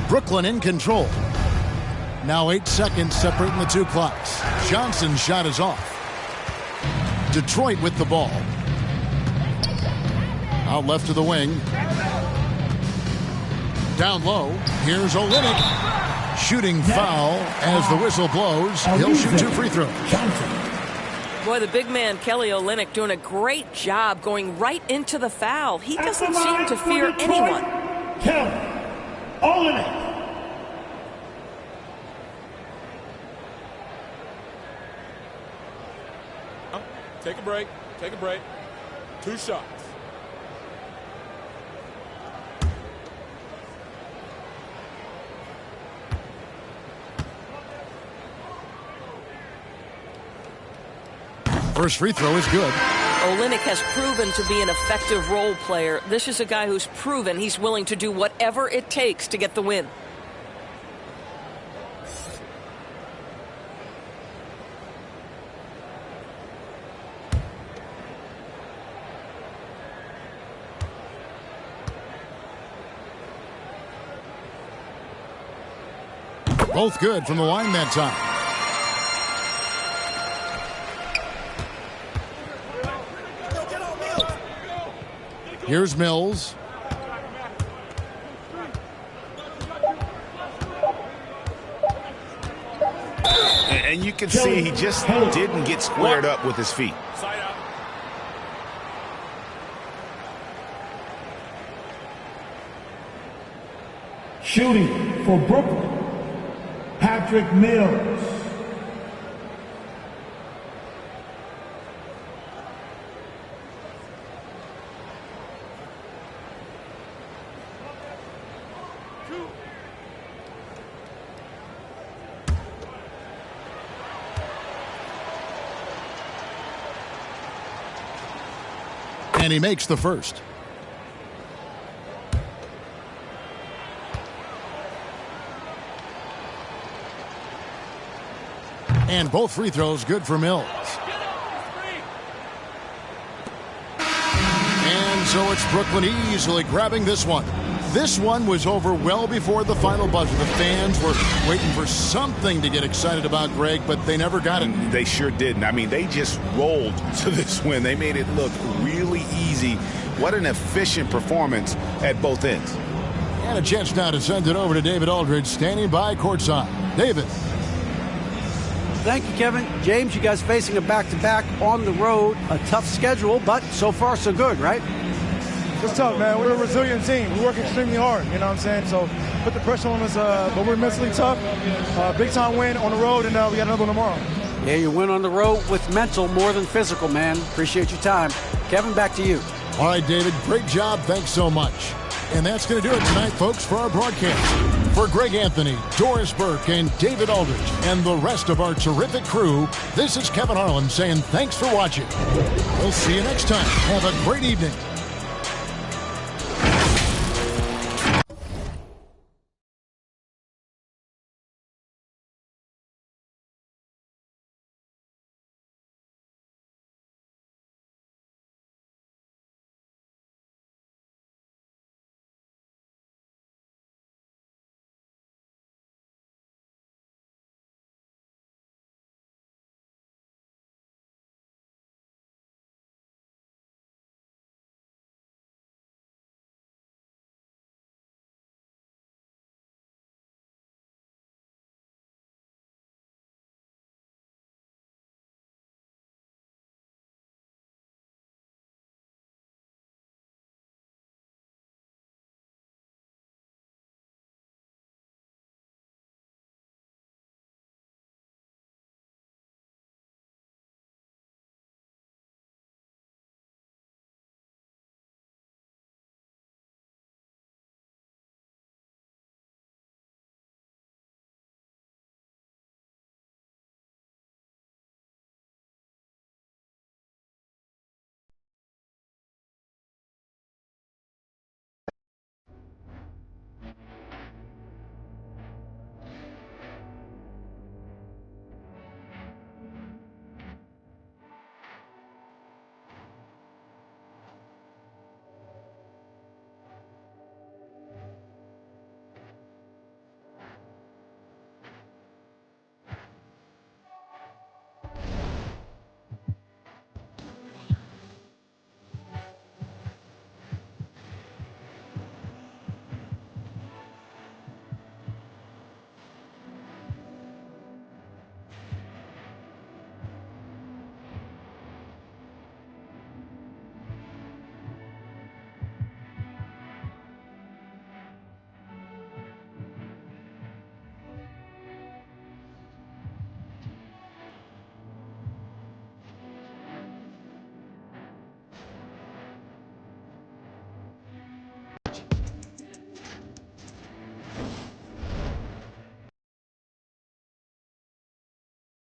Brooklyn in control. Now 8 seconds separating the two clocks. Johnson's shot is off. Detroit with the ball. Out left to the wing. Down low. Here's Olynyk. Shooting foul as the whistle blows. He'll shoot 2 free throws. Boy, the big man, Kelly Olynyk, doing a great job going right into the foul. He doesn't seem to fear anyone. Kelly Olynyk. Take a break. Take a break. 2 shots. First free throw is good. Olynyk has proven to be an effective role player. This is a guy who's proven he's willing to do whatever it takes to get the win. Both good from the line that time. Here's Mills. And you can see he just didn't get squared up with his feet. Shooting for Brooklyn, Patrick Mills. And he makes the first. And both free throws good for Mills. And so it's Brooklyn easily grabbing this one. This one was over well before the final buzzer. The fans were waiting for something to get excited about, Greg, but they never got it. They sure didn't. I mean, they just rolled to this win. They made it look really easy. What an efficient performance at both ends. And a chance now to send it over to David Aldridge, standing by courtside. David. Thank you, Kevin. James, you guys facing a back-to-back on the road. A tough schedule, but so far so good, right? It's tough, man. We're a resilient team. We work extremely hard, you know what I'm saying? So put the pressure on us, but we're mentally tough. Big-time win on the road, and we got another one tomorrow. Yeah, you win on the road with mental more than physical, man. Appreciate your time. Kevin, back to you. All right, David, great job. Thanks so much. And that's going to do it tonight, folks, for our broadcast. For Greg Anthony, Doris Burke, and David Aldridge, and the rest of our terrific crew, this is Kevin Harlan saying thanks for watching. We'll see you next time. Have a great evening.